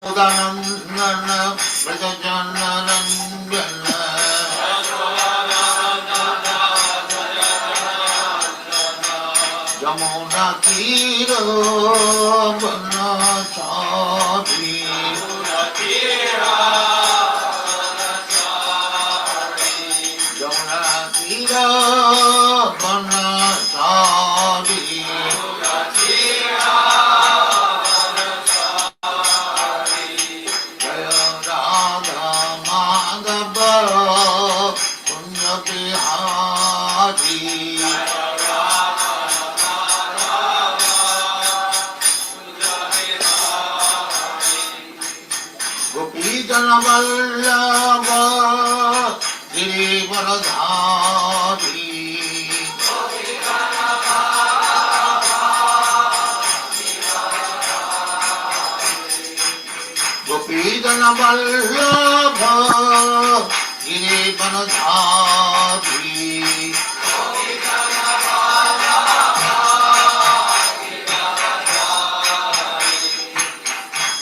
Udanandana Vrajajanarandana Jamuna Tira Vanachari Jamuna Tira Vanachari Jaya Radha Madhava Punya Bihari Gopijana Vallabha Girivaradhari Gopijana Vallabha Girivaradhari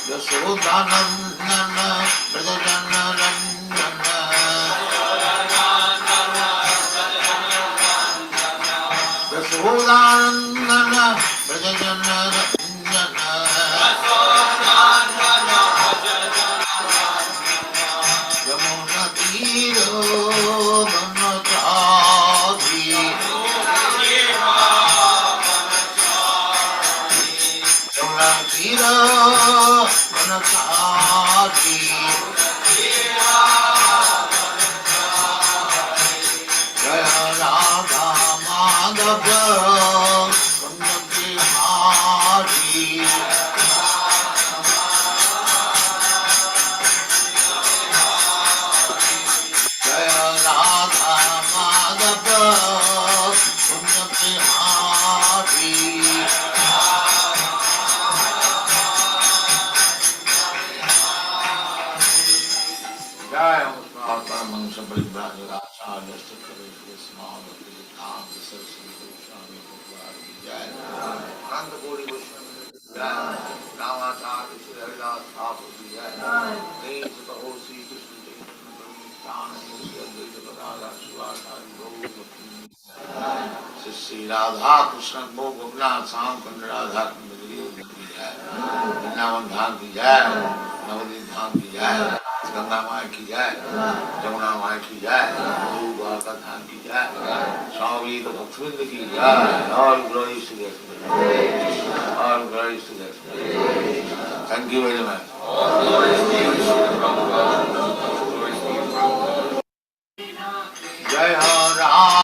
Yasodhanandana Vrajajanarandana Yasodhanandana Vrajajanarandana Yamuna Tira Vanachari Yamuna Tira Vanachari Jaya Radha Madhava Punya Bihari Jaya Radha Madhava Punya Bihari Jaya Mansa Paribhajaracharya Stakare Smala Viditam Saraswati Goswami Bhagavati Jaya Nanda Gori Goswami Jaya Ramacharya Sri Haridas Thakur Jaya Name Sata Hosi Krishna Chaitanya Prabhu Sri Advaita Gadadhar Shivacharya Gaura Bhakti Sri Radha Krishna Bhog Gopinath Sam Kanda Radha Kanda Jaya Vrindavan Dham Ki Jaya Navadvip Dham Ki Jaya Ganga माई की जय जमुना माई की जय गुरु द्वारका धाम की जय स्वामी तो भक्तवृंद की जय और ग्लोरी टू और glory to thank you very much जय हो Ram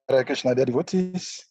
Hare Krishna, dear devotees.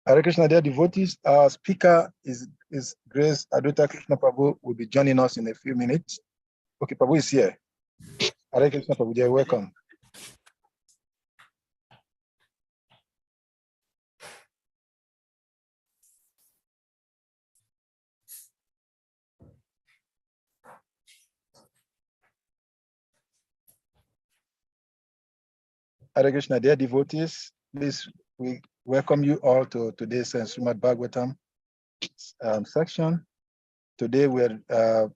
Hare Krishna, dear devotees. Our speaker is Grace Advaita Krishna Prabhu will be joining us in a few minutes. Okay, Prabhu is here. Hare Krishna Prabhu, dear, welcome. Hare Krishna, dear devotees. Please, we welcome you all to today's SRIMAD BHAGAVATAM section. Today, we're the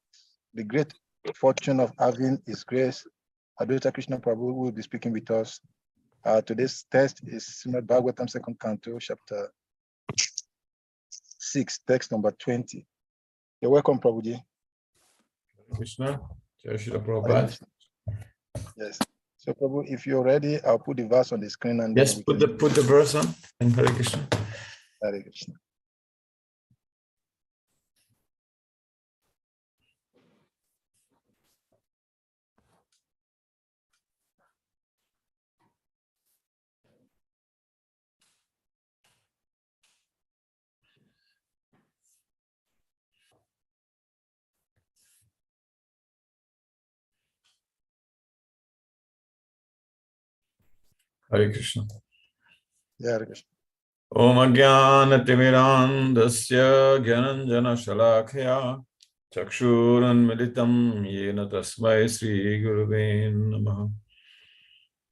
great fortune of having His Grace Advaita Krishna Prabhu who will be speaking with us. Today's text is SRIMAD BHAGAVATAM, second canto, chapter 6, text number 20. You're welcome, Prabhuji. Krishna, Jai Shri Hare Prabhupada. Krishna. Yes. So, Prabhu, if you're ready, I'll put the verse on the screen and Yes, then we put can. the verse on in Hare Krishna. Hare Krishna. Hare Krishna. Yeah, Hare Krishna. Om Ajnana-timirandasya Gyananjana Shalakaya Chakshurunmilitam Yena Tasmai Sri Guruve Namaha.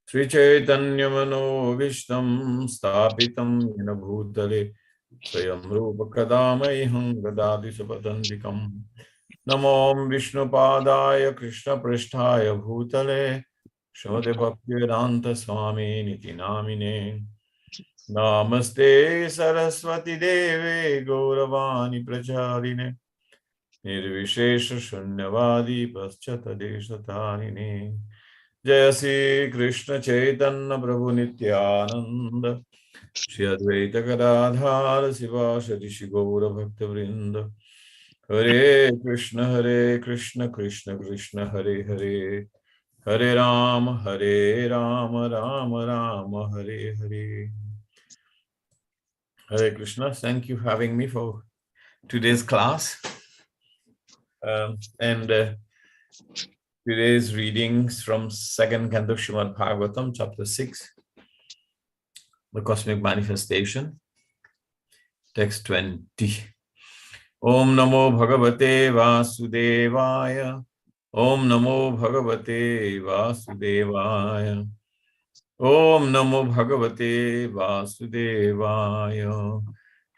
Sri Chaitanya Manobishtam Stapitam Yena Bhutale Swayam Rupa Kadamaiham Gadadi Sapadandikam Namo Vishnu Padaya Krishna Pristhaya Bhutale Shode Bhaktivedanta Swami Niti Namine Namaste Saraswati Deve Gauravani Pracharine Nirvishesha Shunyavadi Paschata Deshatarine Jaya Sri Krishna Chaitanya Prabhu Nityananda Shri Advaita Gadadhara Sivasadi Shri Gaura Bhakta Vrinda Hare Krishna Krishna Krishna Hare Hare Hare Rama Rama Rama Hare Hare. Hare Krishna, thank you for having me for today's class. Today's readings from second canto Srimad Bhagavatam, chapter 6, the Cosmic Manifestation, text 20. Om Namo Bhagavate Vasudevaya. Om Namo Bhagavate Vasudevaya. Om Namo Bhagavate Vasudevaya.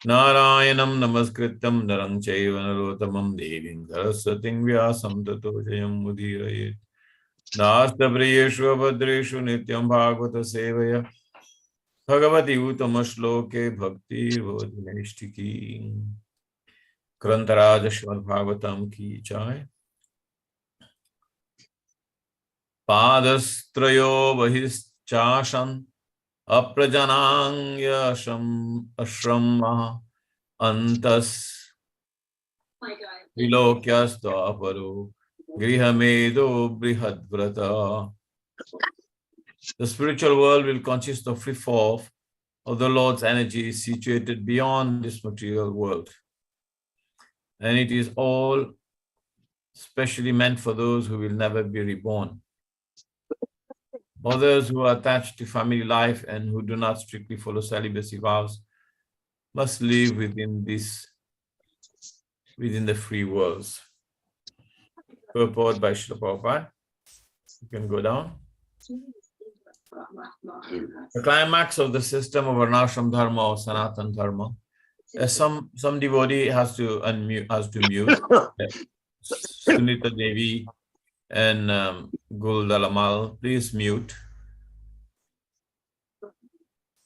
Narayanam namaskritam narang chaiva narotamam devim saraswatim vyasam tato jayam mudhirayet. Nasta priyeshu abhadreshu nityam bhagavata sevaya. Bhagavati utama shloke bhakti vavadineshti. Krantaraja Srimad Bhagavatam ki jai. Padastrayo vahischashan aprajanang ashram antas vilokyastavaro grihamedo brihadvrata. The spiritual world will consist of free fall of the Lord's energy situated beyond this material world. And it is all specially meant for those who will never be reborn. Others who are attached to family life and who do not strictly follow celibacy vows must live within the free worlds. Purport by Srila Prabhupada. You can go down. The climax of the system of Varnashram Dharma or Sanatan Dharma. Some devotee has to mute. Sunita Devi and Gul Dalamal, please mute.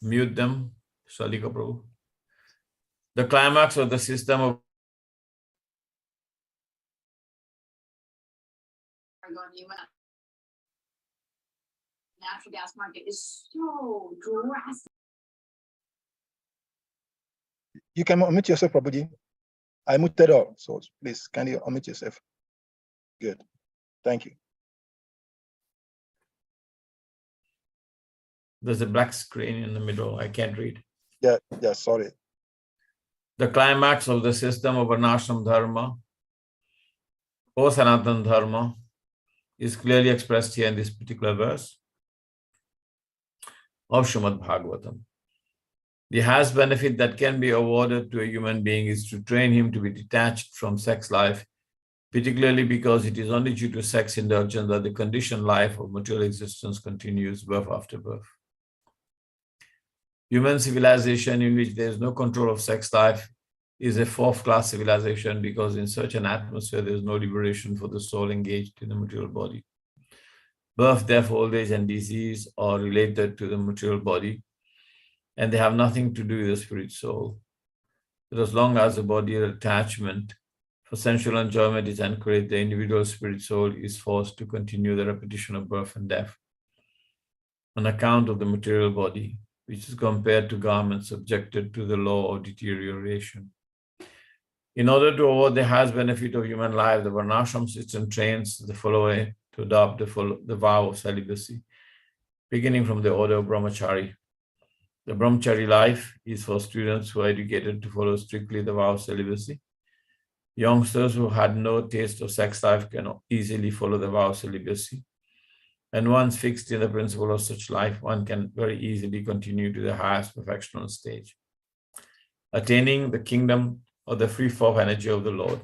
Mute them, Shalika Prabhu. The climax of the system of natural gas market is so drastic. You can unmute yourself, Prabhuji. I muted all, so please, can you unmute yourself? Good. Thank you. There's a black screen in the middle. I can't read. Yeah, sorry. The climax of the system of Varnashram Dharma, or Sanatana Dharma, is clearly expressed here in this particular verse of Srimad Bhagavatam. The highest benefit that can be awarded to a human being is to train him to be detached from sex life, particularly because it is only due to sex indulgence that the conditioned life of material existence continues birth after birth. Human civilization in which there is no control of sex life is a fourth-class civilization because in such an atmosphere there is no liberation for the soul engaged in the material body. Birth, death, old age, and disease are related to the material body, and they have nothing to do with the spirit soul. But as long as the body attachment for sensual enjoyment is encouraged, the individual spirit soul is forced to continue the repetition of birth and death on account of the material body, which is compared to garments subjected to the law of deterioration. In order to award the highest benefit of human life, the Varnashram system trains the follower to adopt the vow of celibacy, beginning from the order of Brahmachari. The Brahmachari life is for students who are educated to follow strictly the vow of celibacy. Youngsters who had no taste of sex life can easily follow the vow of celibacy. And once fixed in the principle of such life, one can very easily continue to the highest perfectional stage, attaining the kingdom of the free flow of energy of the Lord.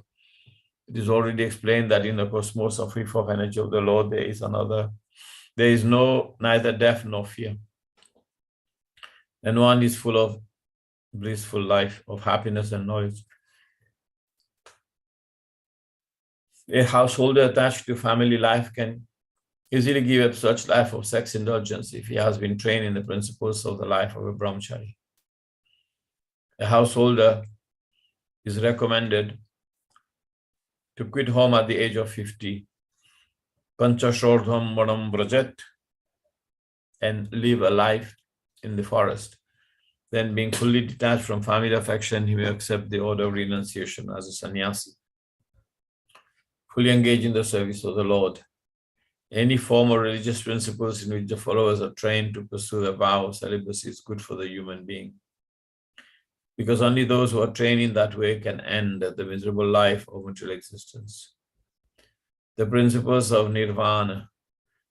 It is already explained that in the cosmos of free flow of energy of the Lord, there is neither death nor fear. And one is full of blissful life of happiness and knowledge. A householder attached to family life can easily give up such life of sex indulgence if he has been trained in the principles of the life of a brahmachari. A householder is recommended to quit home at the age of 50, panchashordham manam brajet, and live a life in the forest. Then, being fully detached from family affection, he may accept the order of renunciation as a sannyasi, fully engaged in the service of the Lord. Any form of religious principles in which the followers are trained to pursue the vow of celibacy is good for the human being, because only those who are trained in that way can end the miserable life of material existence. The principles of nirvana,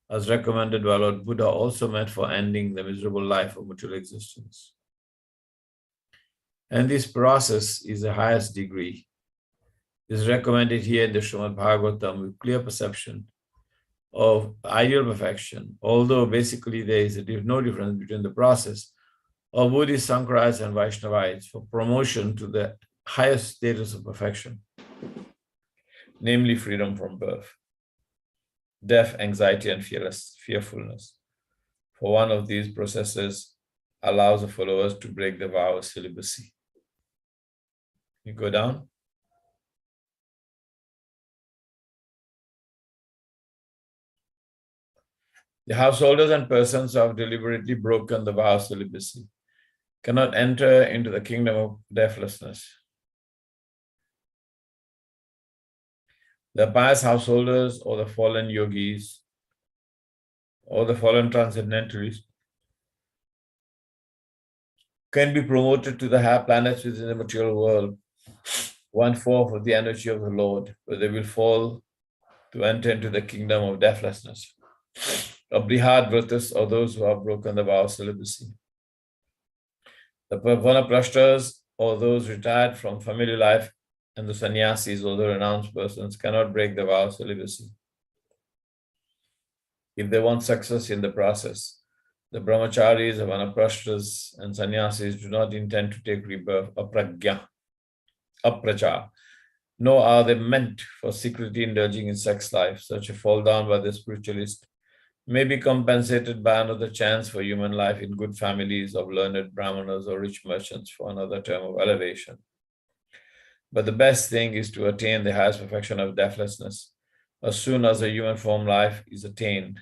as recommended by Lord Buddha, also meant for ending the miserable life of material existence. And this process is the highest degree. It is recommended here in the Srimad Bhagavatam with clear perception of ideal perfection, although basically there is no difference between the process of Buddhist Sankarites and Vaishnavites for promotion to the highest status of perfection, namely freedom from birth, death, anxiety, and fearfulness. For one of these processes allows the followers to break the vow of celibacy. You go down. The householders and persons who have deliberately broken the vow of celibacy cannot enter into the kingdom of deathlessness. The pious householders or the fallen yogis or the fallen transcendentalists can be promoted to the higher planets within the material world, 1/4 of the energy of the Lord, where they will fall to enter into the kingdom of deathlessness. Of Brihad Vratas, or those who have broken the vow of celibacy. The Vanaprashtas, or those retired from family life, and the sannyasis, or the renounced persons, cannot break the vow of celibacy. If they want success in the process, the brahmacharis, the vanaprashtas, and sannyasis do not intend to take rebirth, apraja, nor are they meant for secretly indulging in sex life. Such a fall down by the spiritualist may be compensated by another chance for human life in good families of learned brahmanas or rich merchants for another term of elevation. But the best thing is to attain the highest perfection of deathlessness as soon as a human form life is attained.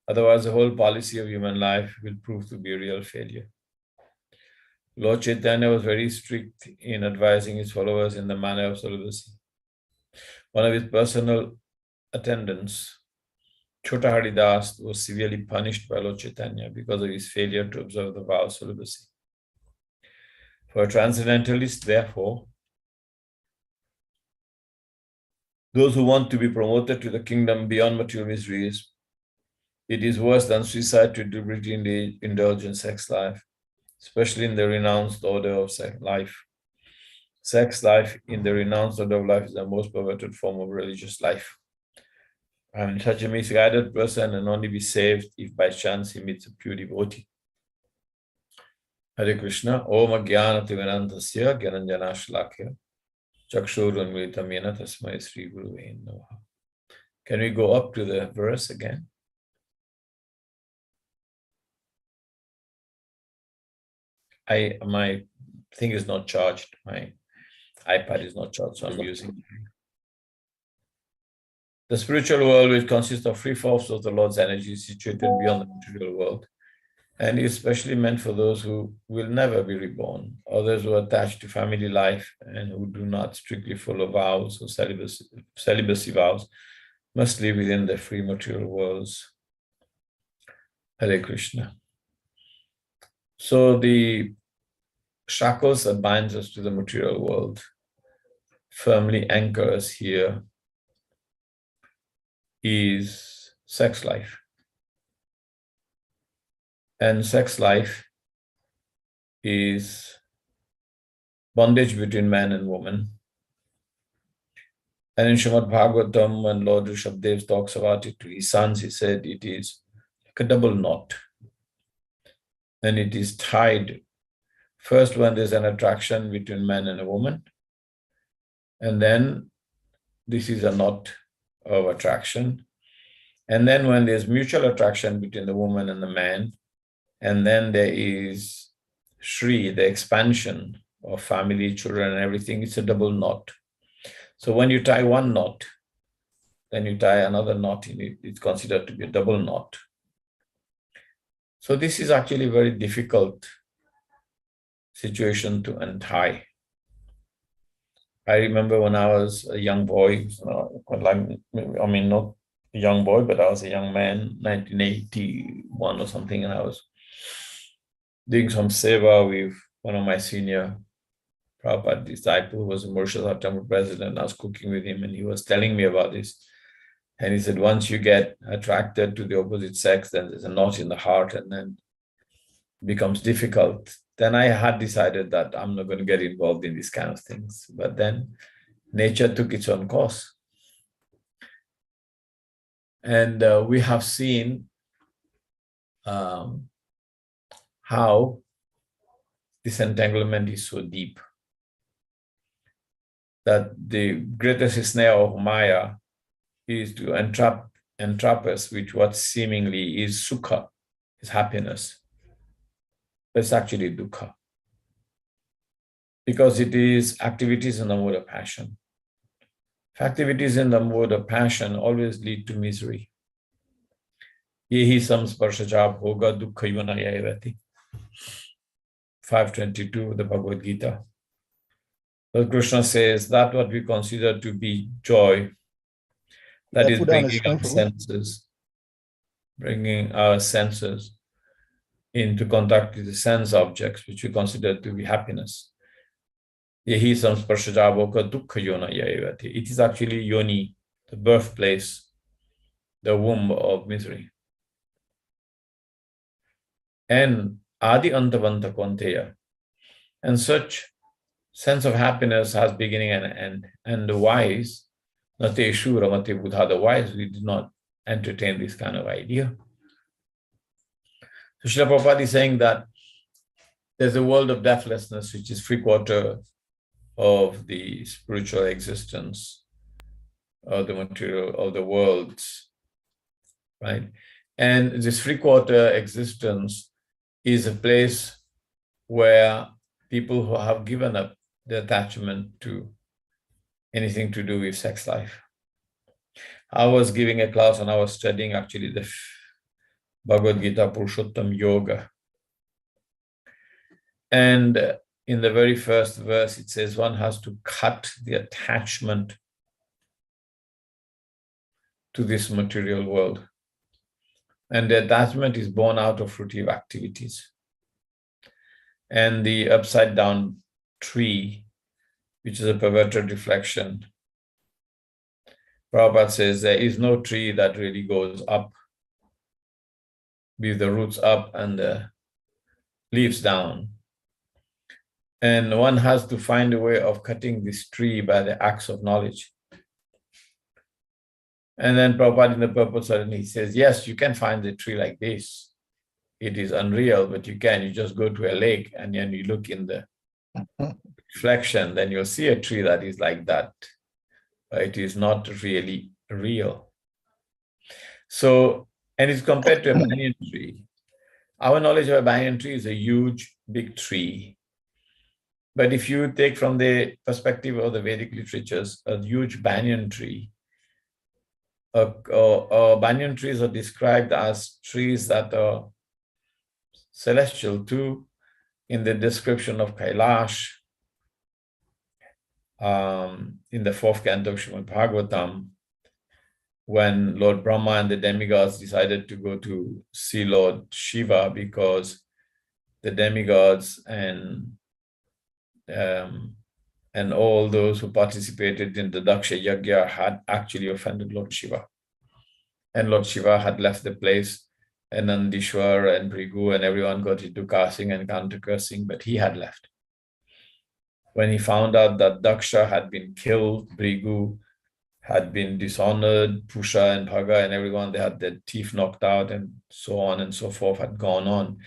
Otherwise, the whole policy of human life will prove to be a real failure. Lord Chaitanya was very strict in advising his followers in the manner of celibacy. One of his personal attendants, Chota Haridas, was severely punished by Lord Chaitanya because of his failure to observe the vow of celibacy. For transcendentalists, therefore, those who want to be promoted to the kingdom beyond material miseries, it is worse than suicide to deliberately indulge in sex life, especially in the renounced order of sex life. Sex life in the renounced order of life is the most perverted form of religious life. And such a misguided person can only be saved if by chance he meets a pure devotee. Hare Krishna, Om Ajnana Timirantasya Gyananjana Shalakya Chakshurunmilitam Yena Tasmai Sri Guruve Namaha. Can we go up to the verse again? My thing is not charged. My iPad is not charged, so I'm using. The spiritual world, which consists of free forms of the Lord's energy situated beyond the material world, and is especially meant for those who will never be reborn, others who are attached to family life and who do not strictly follow vows or celibacy vows, must live within the free material worlds. Hare Krishna. So the shackles that binds us to the material world firmly anchor us here is sex life. And sex life is bondage between man and woman. And in Srimad Bhagavatam, when Lord Rishabdev talks about it to his sons, he said it is like a double knot. And it is tied first when there's an attraction between man and a woman. And then this is a knot of attraction. And then when there's mutual attraction between the woman and the man, and then there is Shri, the expansion of family, children, and everything, it's a double knot. So when you tie one knot, then you tie another knot in it, it's considered to be a double knot. So this is actually a very difficult situation to untie. I remember when I was a young boy, I mean, not a young boy, but I was a young man, 1981 or something, and I was doing some seva with one of my senior Prabhupada disciple, who was a Murshid Temple president. I was cooking with him, and he was telling me about this. And he said, once you get attracted to the opposite sex, then there's a knot in the heart, and then it becomes difficult. Then I had decided that I'm not going to get involved in these kind of things. But then nature took its own course. And we have seen how this entanglement is so deep, that the greatest snare of Maya is to entrap us with what seemingly is sukha, is happiness. It's actually dukkha, because it is activities in the mode of passion. Activities in the mode of passion always lead to misery. Yehi samsparshaja bhoga dukkha yunaya evati. 522, the Bhagavad Gita. But Krishna says that what we consider to be joy, that is bringing our senses into contact with the sense objects, which we consider to be happiness. Yehi samsparshaja bhoga dukkha yunaya evati. It is actually yoni, the birthplace, the womb of misery. And adi antavanta konteya. And such sense of happiness has beginning and end. And the wise, nate shura mate buddha, the wise, we do not entertain this kind of idea. So Srila Prabhupada is saying that there's a world of deathlessness, which is 3/4 of the spiritual existence of the material of the worlds, right? And this 3/4 existence is a place where people who have given up the attachment to anything to do with sex life. I was giving a class and I was studying actually the Bhagavad Gita Purushottam Yoga. And in the very first verse, it says one has to cut the attachment to this material world. And the attachment is born out of fruitive activities. And the upside down tree, which is a perverted reflection. Prabhupada says there is no tree that really goes up, with the roots up and the leaves down. And one has to find a way of cutting this tree by the axe of knowledge. And then Prabhupada in the purpose suddenly he says, yes, you can find the tree like this. It is unreal, but you just go to a lake and then you look in the reflection, then you'll see a tree that is like that. It is not really real. So, and it's compared to a banyan tree. Our knowledge of a banyan tree is a huge, big tree. But if you take from the perspective of the Vedic literatures, a huge banyan tree, banyan trees are described as trees that are celestial too, in the description of Kailash, in the 4th canto of SRIMAD BHAGAVATAM, when Lord Brahma and the demigods decided to go to see Lord Shiva because the demigods and all those who participated in the Daksha Yajna had actually offended Lord Shiva. And Lord Shiva had left the place, and Nandishwar and Bhrigu and everyone got into cursing and counter-cursing, but he had left. When he found out that Daksha had been killed, Bhrigu had been dishonored, Pusha and Bhaga and everyone, they had their teeth knocked out and so on and so forth had gone on.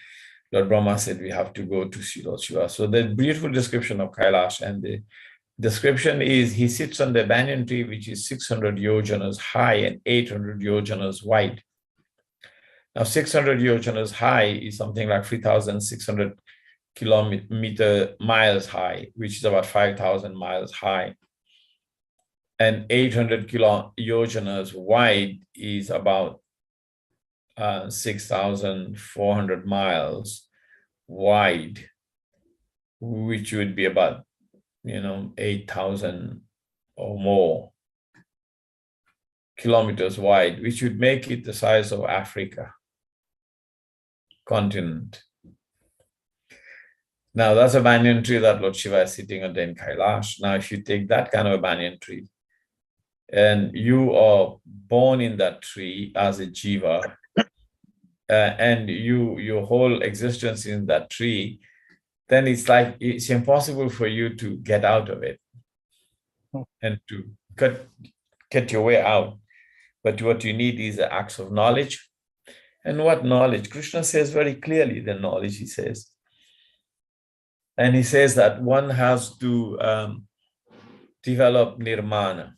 Lord Brahma said, we have to go to see Lord Shiva. So the beautiful description of Kailash, and the description is he sits on the banyan tree, which is 600 yojanas high and 800 yojanas wide. Now 600 yojanas high is something like 3,600 miles high, which is about 5,000 miles high. And 800 yojanas wide is about 6,400 miles wide, which would be about 8,000 or more kilometers wide, which would make it the size of Africa continent. Now that's a banyan tree that Lord Shiva is sitting under in Kailash. Now if you take that kind of a banyan tree and you are born in that tree as a jiva, and your whole existence in that tree, then it's impossible for you to get out of it and to get your way out. But what you need is the acts of knowledge. And what knowledge? Krishna says very clearly the knowledge, he says. And he says that one has to develop nirmana.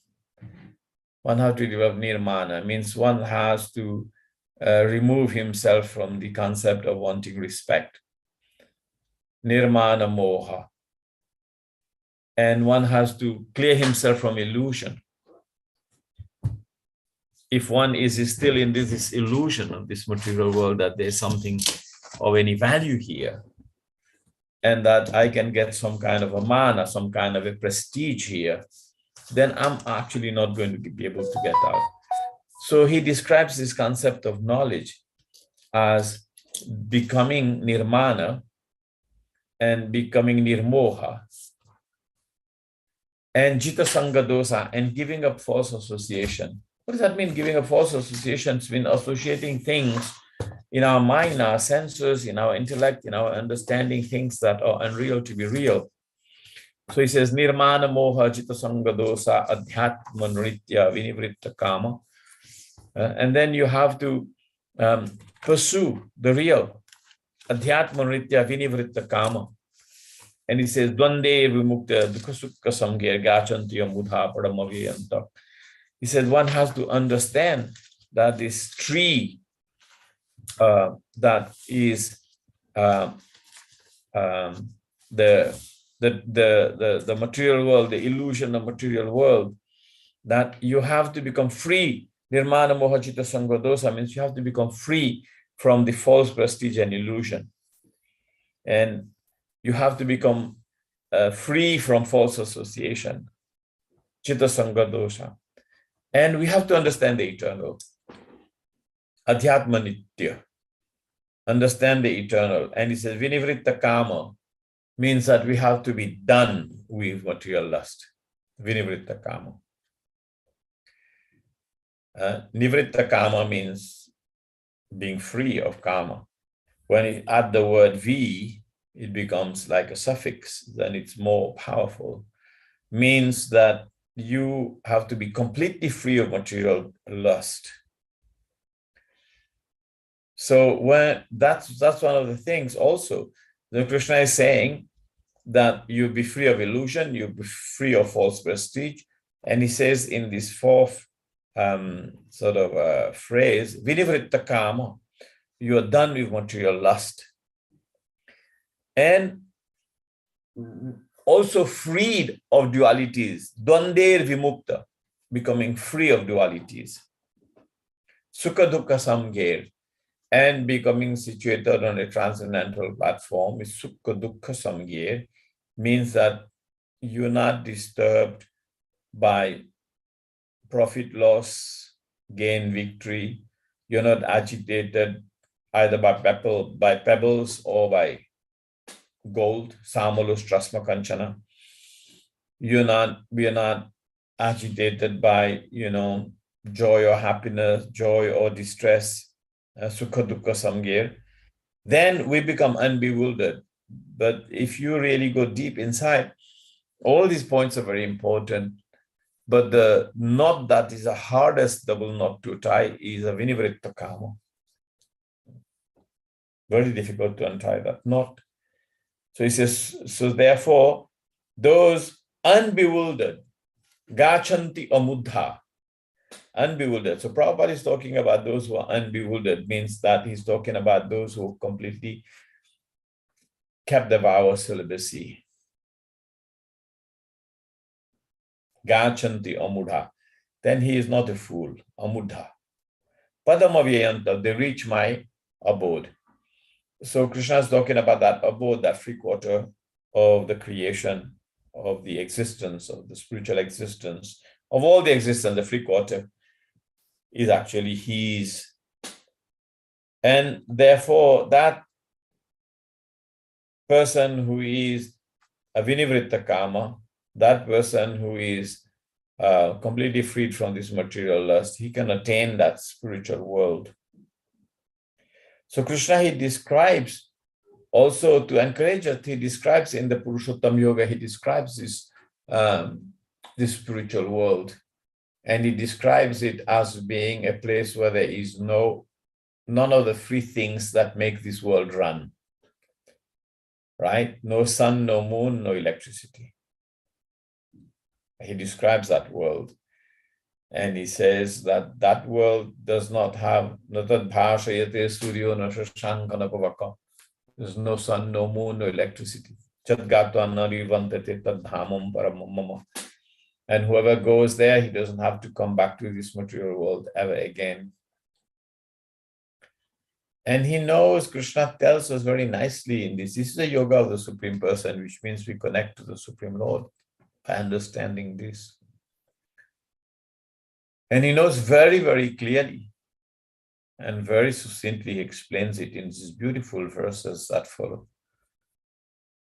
One has to develop nirmana, means one has to remove himself from the concept of wanting respect. Nirmana moha. And one has to clear himself from illusion. If one is still in this illusion of this material world, that there's something of any value here, and that I can get some kind of a mana, some kind of a prestige here, then I'm actually not going to be able to get out. So he describes this concept of knowledge as becoming nirmana and becoming nirmoha and jita sangha dosa, and giving up false association. What does that mean, giving up false associations? Mean associating things in our mind, our senses, in our intellect, in our understanding, things that are unreal to be real. So he says, nirmana moha jita sangha dosa adhyatma nritya vinivritta kama. And then you have to pursue the real. Adhyatma nritya vinivritta kama. And he says, dvande vimukta dukkha samgya gachantiya mudha padamaviyanta. He said, one has to understand that this tree that is the material world, the illusion of material world, that you have to become free. Nirmana moha jita sangha dosa means you have to become free from the false prestige and illusion. And you have to become free from false association. Jita sangha dosa. And we have to understand the eternal. Adhyatma nitya. Understand the eternal. And he says, vinivritta kama. means that we have to be done with material lust. Vinivritta kama. Nivritta kama means being free of karma. When you add the word vi, it becomes like a suffix, then it's more powerful. Means that you have to be completely free of material lust. So when that's one of the things also, the Krishna is saying that you'll be free of illusion, you'll be free of false prestige. And he says in this fourth phrase, Vinivritta kama, you are done with material lust. And also freed of dualities, dvander vimukta, becoming free of dualities. Sukha dukkha samgir, and becoming situated on a transcendental platform is sukha dukkha samgir, means that you're not disturbed by profit loss, gain victory. You're not agitated either by pebbles or by gold, samalus trasma kanchana. We are not agitated by, joy or happiness, joy or distress, sukha dukkha samgir. Then we become unbewildered. But if you really go deep inside, all these points are very important. But the knot that is the hardest double knot to tie is a vinivritta kama. Very difficult to untie that knot. So he says, so therefore, those unbewildered, gachanti amudha, unbewildered. So Prabhupada is talking about those who are unbewildered, means that he's talking about those who completely kept the vow of celibacy. Gachanti amudha. Then he is not a fool, amudha. Padamavyayanta, they reach my abode. So Krishna is talking about that abode, that free quarter of the creation, of the existence, of the spiritual existence, of all the existence. The free quarter is actually his. And therefore, that person who is a vinivritta kama, that person who is completely freed from this material lust, he can attain that spiritual world. So Krishna, he describes also to encourage us, he describes in the Purushottam Yoga, he describes this spiritual world. And he describes it as being a place where there is none of the three things that make this world run. Right? No sun, no moon, no electricity. He describes that world. And he says that that world does not have, there's no sun, no moon, no electricity. And whoever goes there, he doesn't have to come back to this material world ever again. And he knows, Krishna tells us very nicely in this. This is the yoga of the Supreme Person, which means we connect to the Supreme Lord by understanding this. And he knows very, very clearly and very succinctly he explains it in these beautiful verses that follow.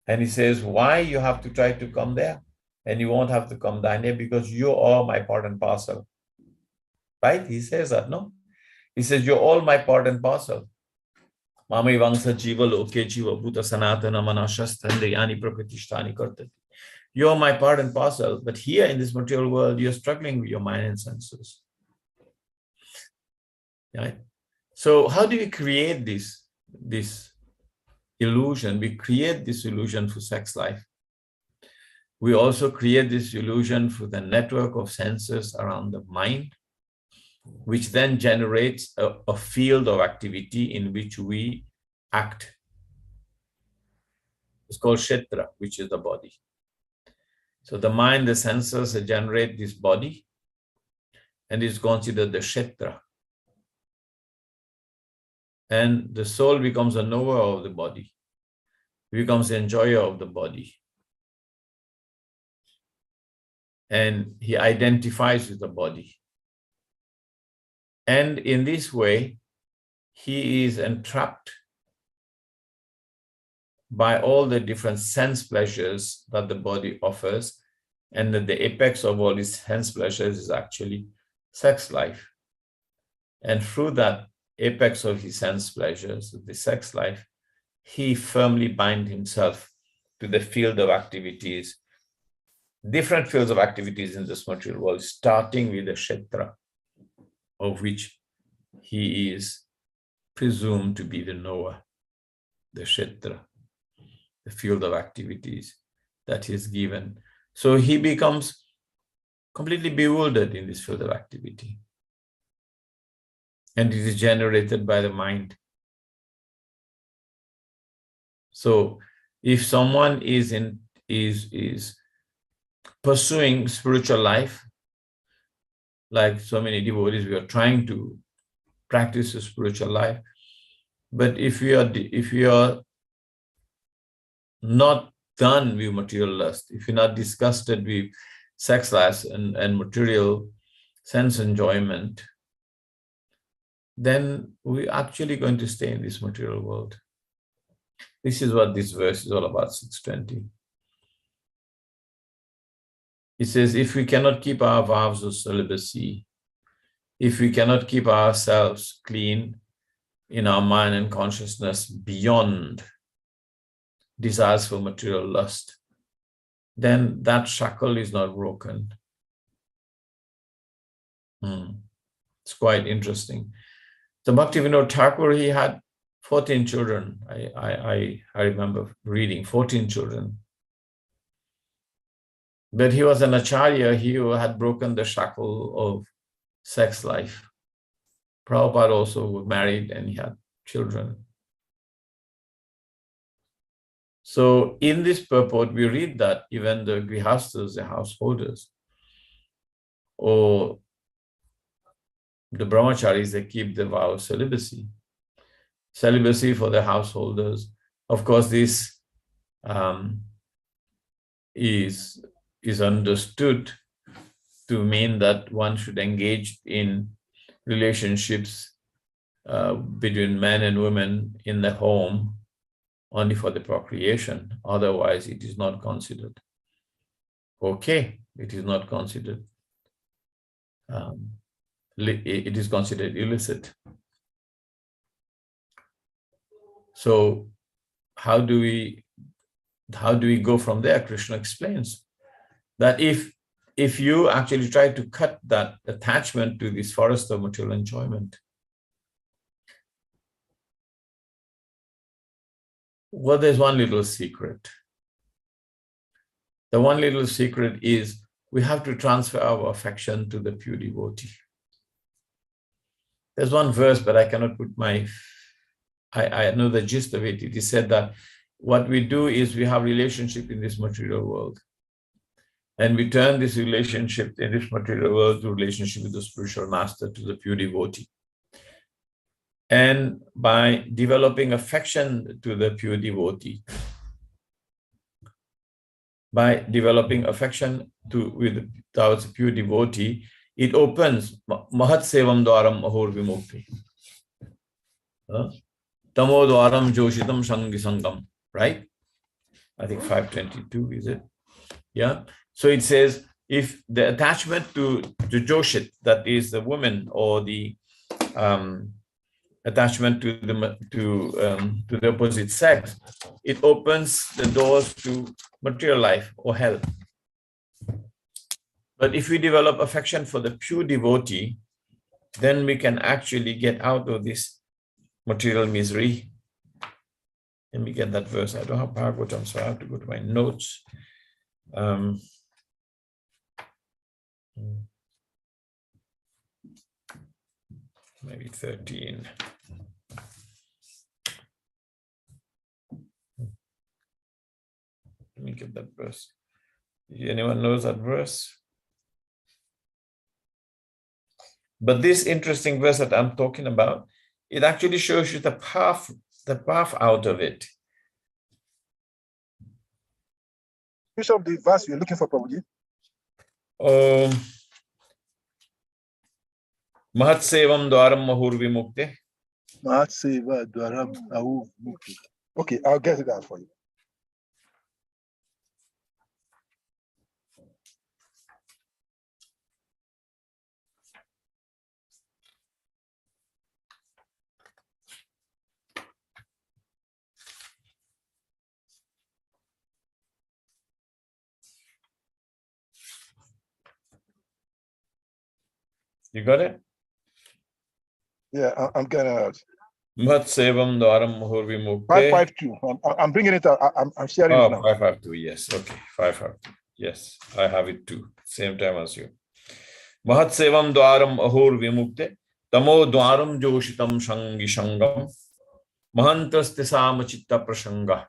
And he says, why you have to try to come there? And you won't have to come down here because you are my part and parcel. Right? He says that, no? He says, you're all my part and parcel. Mami vangsa jiva loke jiva bhuta sanatana manashasthandayani prakritishtani kartati. You're my part and parcel, but here in this material world, you're struggling with your mind and senses. Right? So how do we create this illusion? We create this illusion for sex life. We also create this illusion for the network of senses around the mind, which then generates a field of activity in which we act. It's called kshetra, which is the body. So the mind, the senses generate this body, and it's considered the kshetra. And the soul becomes a knower of the body, becomes the enjoyer of the body. And he identifies with the body. And in this way, he is entrapped by all the different sense pleasures that the body offers, and that the apex of all these sense pleasures is actually sex life. And through that apex of his sense pleasures, the sex life, he firmly binds himself to the field of activities, different fields of activities in this material world, starting with the kshetra, of which he is presumed to be the knower, the kshetra, the field of activities that is given. So he becomes completely bewildered in this field of activity. And it is generated by the mind. So if someone is pursuing spiritual life, like so many devotees, we are trying to practice a spiritual life, but if we are not done with material lust, if you're not disgusted with sex life and material sense enjoyment, then we're actually going to stay in this material world. This is what this verse is all about, 620. It says, if we cannot keep our vows of celibacy, if we cannot keep ourselves clean in our mind and consciousness beyond desires for material lust, then that shackle is not broken. It's quite interesting. So Bhaktivinoda Thakur, he had 14 children. I remember reading 14 children. But he was an acharya, he had broken the shackle of sex life. Prabhupada also was married and he had children. So in this purport, we read that even the grihastas, the householders, or the brahmacharis, they keep the vow of celibacy. Celibacy for the householders. Of course, this is understood to mean that one should engage in relationships between men and women in the home only for the procreation. Otherwise, it is not considered okay. It is not considered. It is considered illicit. So how do we go from there? Krishna explains that if you actually try to cut that attachment to this forest of material enjoyment, well, there's one little secret. The one little secret is we have to transfer our affection to the pure devotee. There's one verse, but I cannot put I know the gist of it. It is said that what we do is we have relationship in this material world. And we turn this relationship in this material world to relationship with the spiritual master, to the pure devotee. And by developing affection to the pure devotee, towards the pure devotee, it opens Mahat Sevam Dwaram Ahor Vimukti. Tamo Dwaram Joshitam Sangi Sangam, right? I think 522 is it? Yeah. So it says, if the attachment to Joshit, that is the woman, or the attachment to the opposite sex, it opens the doors to material life or hell. But if we develop affection for the pure devotee, then we can actually get out of this material misery. Let me get that verse. I don't have Bhagavatam, so I have to go to my notes. Maybe 13. Let me get that verse. Anyone knows that verse? But this interesting verse that I'm talking about, it actually shows you the path out of it. Which of the verse you're looking for, Prabhuji? Mahat Sevam Dwaram Mahur Vimukte. Mahat Seva Dwaram Ahur Vimukte. Okay, I'll get it out for you. You got it? Yeah, I'm getting out. Mat Sevam Dwaram Mahurvimukte. 552. I'm bringing it out. I'm sharing it now. 552. Yes. Okay. 552. Yes. I have it too. Same time as you. Mahat Sevam Dwaram Ahur Vimukte. Tamo Dwaram Joshitam Shangi Shangam. Mahantastisama Chitta Prashanga.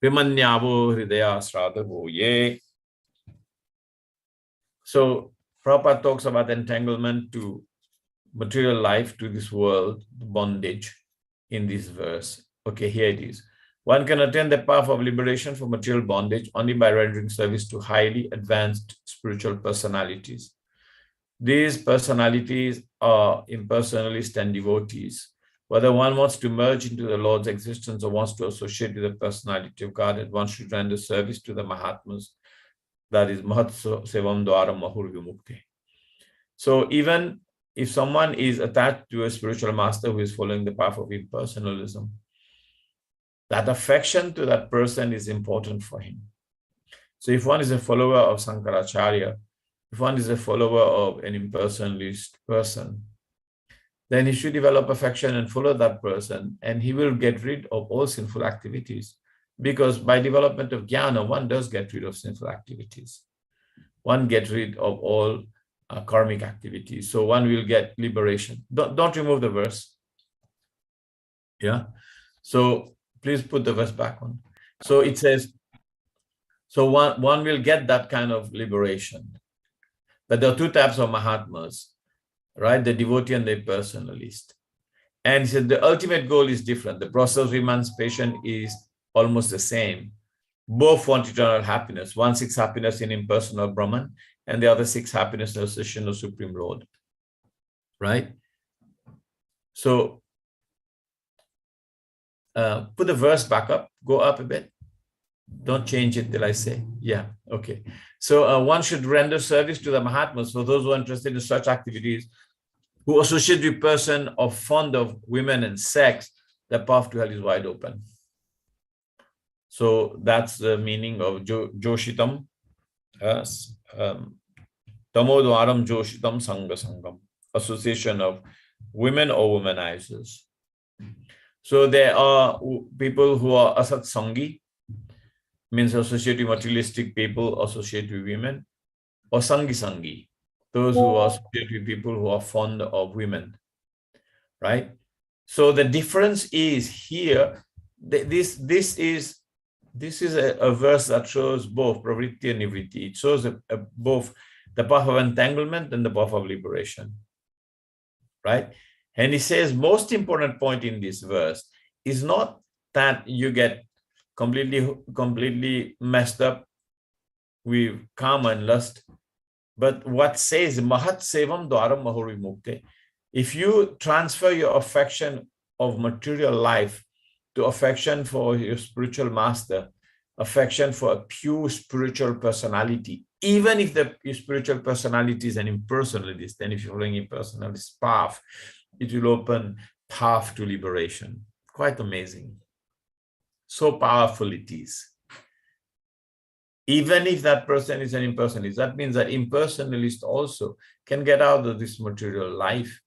Vimanyavo Hridaya Sradhavo Ye. So Prabhupada talks about entanglement to material life, to this world, bondage in this verse. Okay, here it is. One can attain the path of liberation from material bondage only by rendering service to highly advanced spiritual personalities. These personalities are impersonalists and devotees. Whether one wants to merge into the Lord's existence or wants to associate with the personality of God, one should render service to the Mahatmas. That is Mahat Sevam Dwaram Mahur Vimukti. So even if someone is attached to a spiritual master who is following the path of impersonalism, that affection to that person is important for him. So if one is a follower of Sankaracharya, if one is a follower of an impersonalist person, then he should develop affection and follow that person, and he will get rid of all sinful activities. Because by development of jnana, one does get rid of sinful activities. One gets rid of all karmic activities. So one will get liberation. Don't remove the verse. Yeah. So please put the verse back on. So it says, so one will get that kind of liberation. But there are two types of Mahatmas, right? The devotee and the personalist. And he said the ultimate goal is different. The process of emancipation is almost the same. Both want eternal happiness. One seeks happiness in impersonal Brahman, and the other seeks happiness in the association of Supreme Lord. Right? So put the verse back up, go up a bit. Don't change it till I say. Yeah, okay. So one should render service to the Mahatmas for those who are interested in such activities, who associate with person or fond of women and sex. The path to hell is wide open. So that's the meaning of Joshitam. Yes. Tamodwaram Joshitam Sangha Sangam. Association of women or womanizers. So there are people who are asat sangi, means associate with materialistic people, associate with women, or sangi sangi, those who are associated with people who are fond of women, right? So the difference is here, this is a verse that shows both pravritti and nivritti. It shows both the path of entanglement and the path of liberation, right? And he says most important point in this verse is not that you get completely messed up with karma and lust, but what says Mahat Sevam Dwaram Mahuri Mukte. If you transfer your affection of material life to affection for your spiritual master, affection for a pure spiritual personality, even if the spiritual personality is an impersonalist, then if you're following impersonalist path, it will open path to liberation. Quite amazing. So powerful it is. Even if that person is an impersonalist, that means that impersonalist also can get out of this material life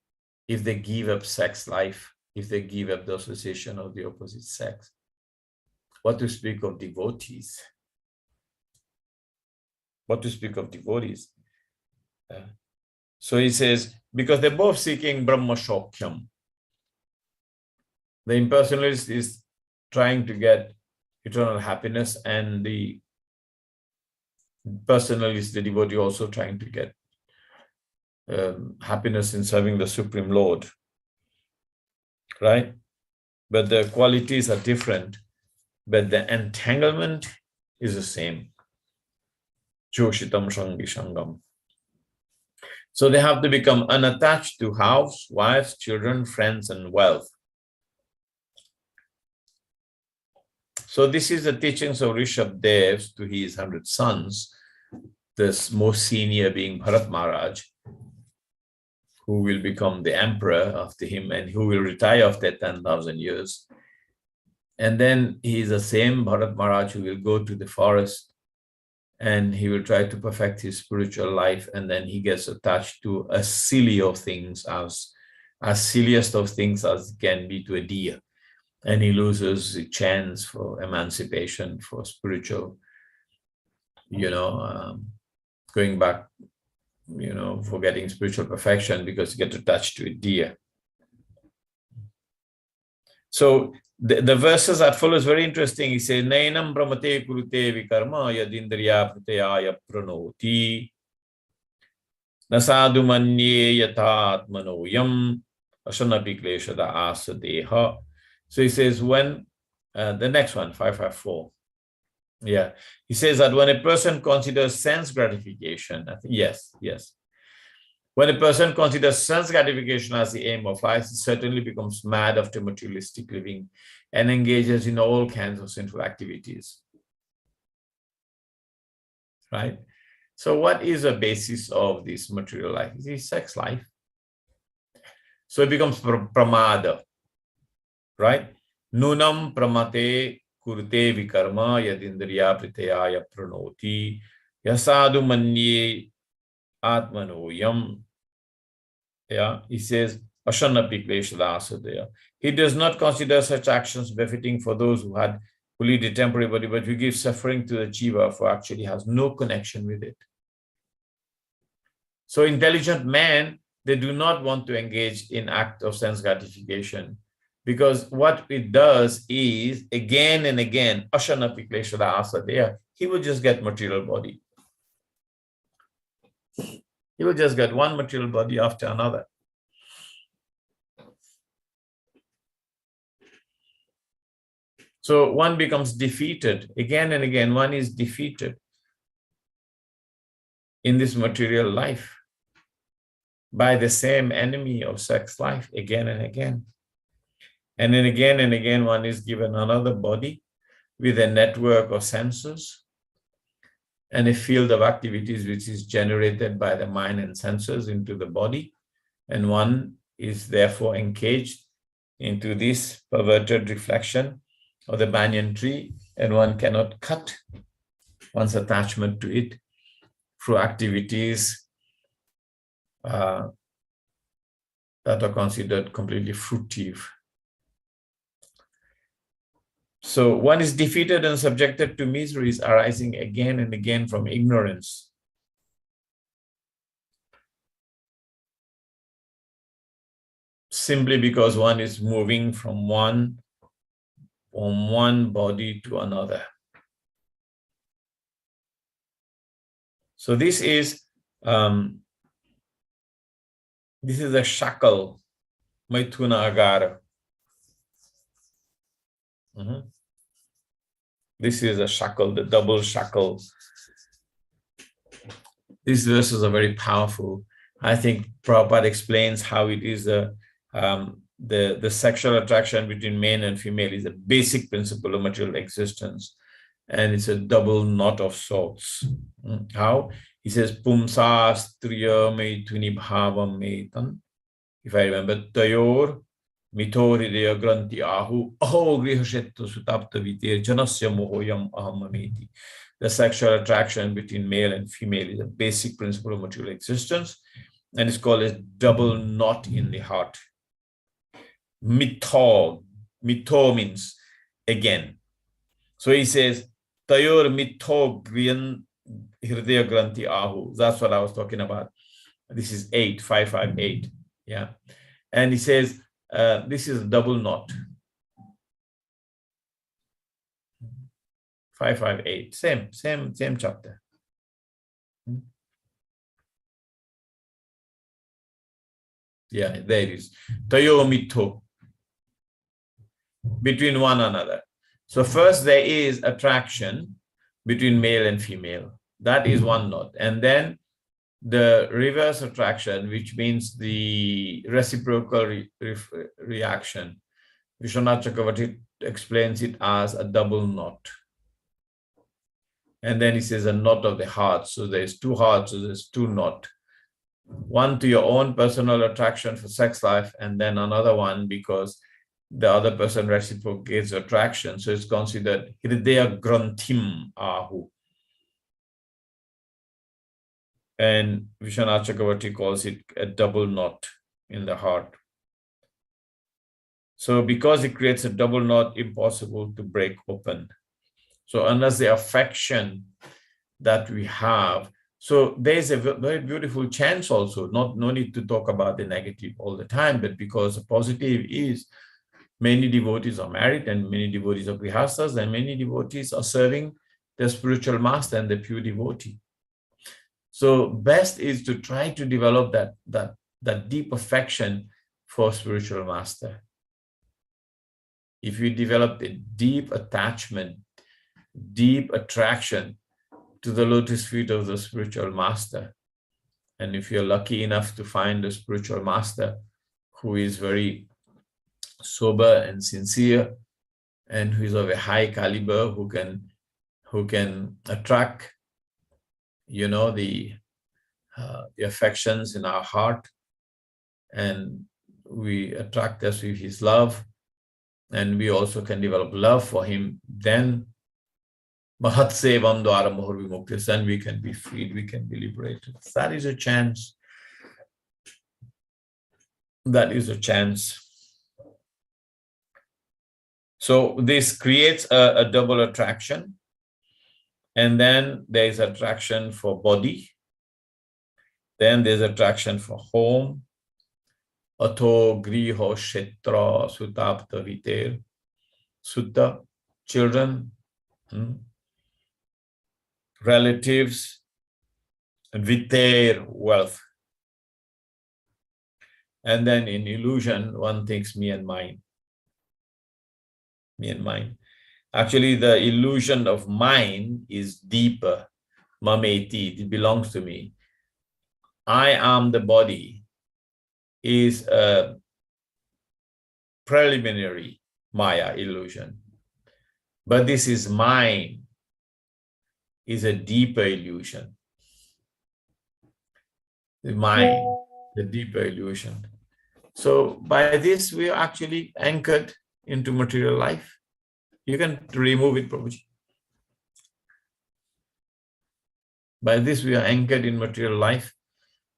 if they give up sex life, if they give up the association of the opposite sex. What to speak of devotees? What to speak of devotees? So he says, because they're both seeking Brahma Shokyam. The impersonalist is trying to get eternal happiness, and the personalist, the devotee, also trying to get happiness in serving the Supreme Lord, right? But the qualities are different, but the entanglement is the same. Joshitam Shangi Shangam. So they have to become unattached to house, wives, children, friends, and wealth. So this is the teachings of Rishabh Dev to his 100 sons, this most senior being Bharat Maharaj, who will become the emperor after him and who will retire after 10,000 years. And then he is the same Bharat Maharaj who will go to the forest and he will try to perfect his spiritual life, and then he gets attached to as silly of things as silliest of things as can be to a deer, and he loses the chance for emancipation, for spiritual, going back, for getting spiritual perfection, because you get attached to a deer. So the verses that follow is very interesting. He says, Nainam brahmate kurute vikarma yadindriya pratayaya pranoti nasadu manye yatatmanoyam ashanapi kleshada asadeha. So he says, when the next one, 554. Yeah, he says that when a person considers sense gratification, yes. When a person considers sense gratification as the aim of life, he certainly becomes mad after materialistic living and engages in all kinds of sinful activities. Right? So what is the basis of this material life? It is sex life. So it becomes pramada. Right? Nunam pramate kurte vikarma yadindriya pritayaya pranoti yasadu manye atmanoyam. Yeah, he says, Ashanapi kleshadasadaya. He does not consider such actions befitting for those who lead a temporary body, but we give suffering to the jiva who actually has no connection with it. So intelligent men, they do not want to engage in act of sense gratification, because what it does is, again and again, Ashanapi kleshadasadaya, he will just get material body. He will just get one material body after another. So one becomes defeated. Again and again, one is defeated in this material life by the same enemy of sex life again and again. And then again and again, one is given another body with a network of senses and a field of activities which is generated by the mind and senses into the body. And one is therefore engaged into this perverted reflection of the banyan tree, and one cannot cut one's attachment to it through activities that are considered completely fruitive. So one is defeated and subjected to miseries arising again and again from ignorance. Simply because one is moving from one body to another. So this is a shackle, Maithuna Agara. This is a shackle, the double shackle. These verses are very powerful. I think Prabhupada explains how it is the sexual attraction between male and female is a basic principle of material existence, and it's a double knot of sorts. How? He says, Pumsa striya maithuni bhavam metan. If I remember, Tayor mithorideya granti ahu aho grihashetto sutapta vitir janasya mohoyam ahamameti. The sexual attraction between male and female is a basic principle of material existence, and it's called a double knot in the heart. Mitho means again. So he says, Tayor mitho griyan hridaya granti ahu. That's what I was talking about. This is 558. Yeah. And he says, this is a double knot. 558. Same chapter. Yeah, there it is. Tayo mitho. Between one another. So first there is attraction between male and female. That is one knot. And then the reverse attraction, which means the reciprocal reaction. Vishwanath Chakravarti explains it as a double knot. And then he says a knot of the heart. So there's two hearts, so there's two knots. One to your own personal attraction for sex life, and then another one because the other person reciprocates attraction. So it's considered Hridaya Granthim Ahu. And Vishwanath Chakravarti calls it a double knot in the heart. So because it creates a double knot, impossible to break open. So unless the affection that we have, so there's a very beautiful chance also, no need to talk about the negative all the time, but because the positive is many devotees are married and many devotees are grihasthas and many devotees are serving the spiritual master and the pure devotee. So best is to try to develop that deep affection for spiritual master. If you develop a deep attachment, deep attraction to the lotus feet of the spiritual master, and if you're lucky enough to find a spiritual master who is very sober and sincere and who is of a high caliber, who can attract, you know, the affections in our heart, and we attract us with his love, and we also can develop love for him, then Mahat Sevam Dwara Mohar Vimuktis, then we can be freed, we can be liberated. That is a chance. That is a chance. So this creates a double attraction. And then there is attraction for body. Then there's attraction for home. Atho griho shetra sutapta viter. Sutta, children, relatives, and viter, wealth. And then in illusion, one thinks me and mine. Me and mine. Actually, the illusion of mine is deeper. Mameti, it belongs to me. I am the body is a preliminary Maya illusion. But this is mine, is a deeper illusion. The mind, the deeper illusion. So by this, we are actually anchored into material life. You can remove it, Prabhuji. By this, we are anchored in material life.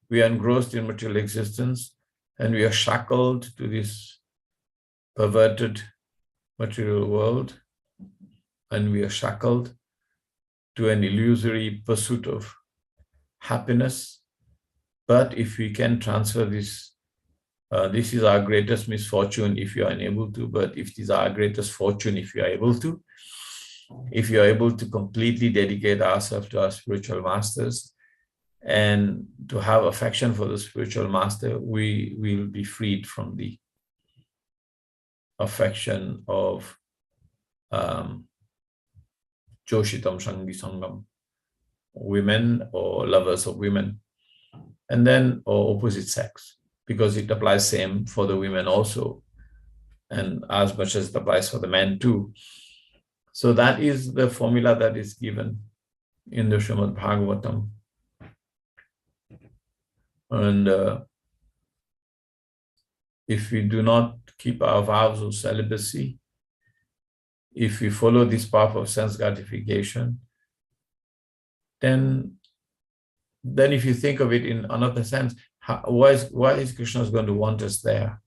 We are engrossed in material existence, and we are shackled to this perverted material world, and we are shackled to an illusory pursuit of happiness. But if we can transfer this, this is our greatest misfortune if you are unable to, but if this is our greatest fortune if you are able to, if you are able to completely dedicate ourselves to our spiritual masters and to have affection for the spiritual master, we will be freed from the affection of Joshitam Shangi Sangam, women or lovers of women, and then or opposite sex, because it applies same for the women also, and as much as it applies for the men too. So that is the formula that is given in the Srimad Bhagavatam. And if we do not keep our vows of celibacy, if we follow this path of sense gratification, then if you think of it in another sense, why is Krishna going to want us there?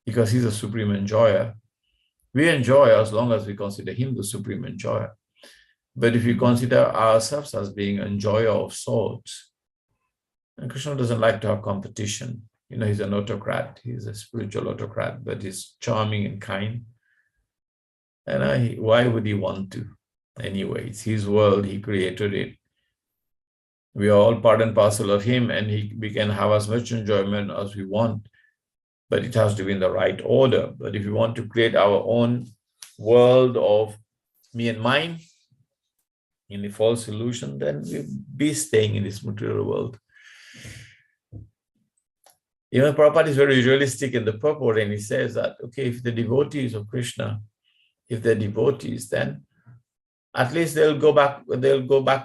Because he's a supreme enjoyer. We enjoy as long as we consider him the supreme enjoyer. But if we consider ourselves as being an enjoyer of sorts, and Krishna doesn't like to have competition. You know, he's an autocrat. He's a spiritual autocrat, but he's charming and kind. And why would he want to? Anyway, it's his world. He created it. We are all part and parcel of him, and we can have as much enjoyment as we want, but it has to be in the right order. But if we want to create our own world of me and mine in the false illusion, then we'll be staying in this material world. Even Prabhupada is very realistic in the purport, and he says that, okay, if the devotees of Krishna, if they're devotees, then at least they'll go back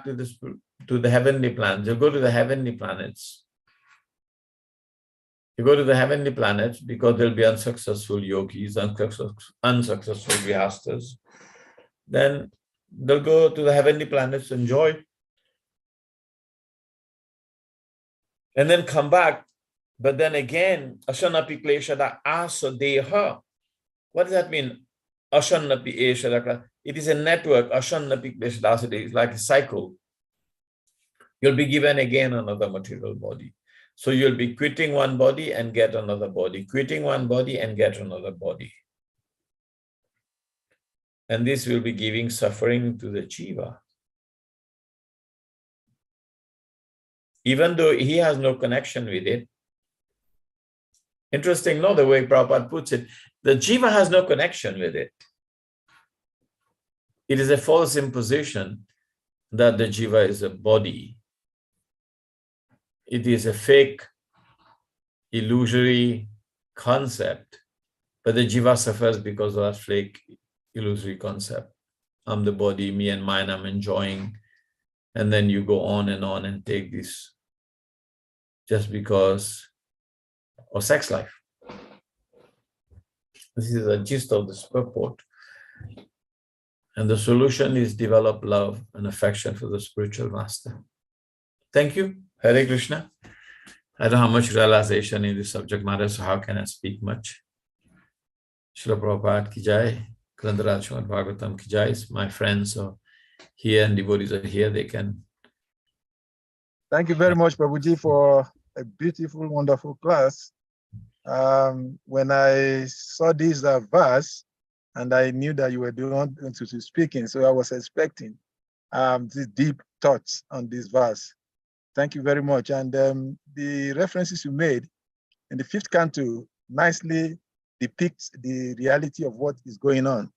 to the heavenly planets. They'll go to the heavenly planets. You go to the heavenly planets because there'll be unsuccessful yogis, unsuccessful grihasthas. Then they'll go to the heavenly planets, enjoy and then come back. But then again, Ashanapi Kleshada Asadeha. What does that mean? Ashanapi Eshadaka. It is a network. Ashanapi Kleshada Asadeha is like a cycle. You'll be given again another material body. So you'll be quitting one body and get another body, quitting one body and get another body. And this will be giving suffering to the jiva. Even though he has no connection with it. Interesting, no, the way Prabhupada puts it, the jiva has no connection with it. It is a false imposition that the jiva is a body. It is a fake, illusory concept, but the jiva suffers because of that fake, illusory concept. I'm the body, me and mine, I'm enjoying. And then you go on and take this just because of sex life. This is the gist of this purport. And the solution is develop love and affection for the spiritual master. Thank you. Hare Krishna. I don't have much realization in this subject matter, so how can I speak much? Srila Prabhupada ki jai, Grantaraj Srimad Bhagavatam ki jai. My friends are here and devotees are here, they can. Thank you very much, Prabhuji, for a beautiful, wonderful class. When I saw this verse, and I knew that you were doing to speaking, so I was expecting these deep thoughts on this verse. Thank you very much. And the references you made in the 5th canto nicely depicts the reality of what is going on.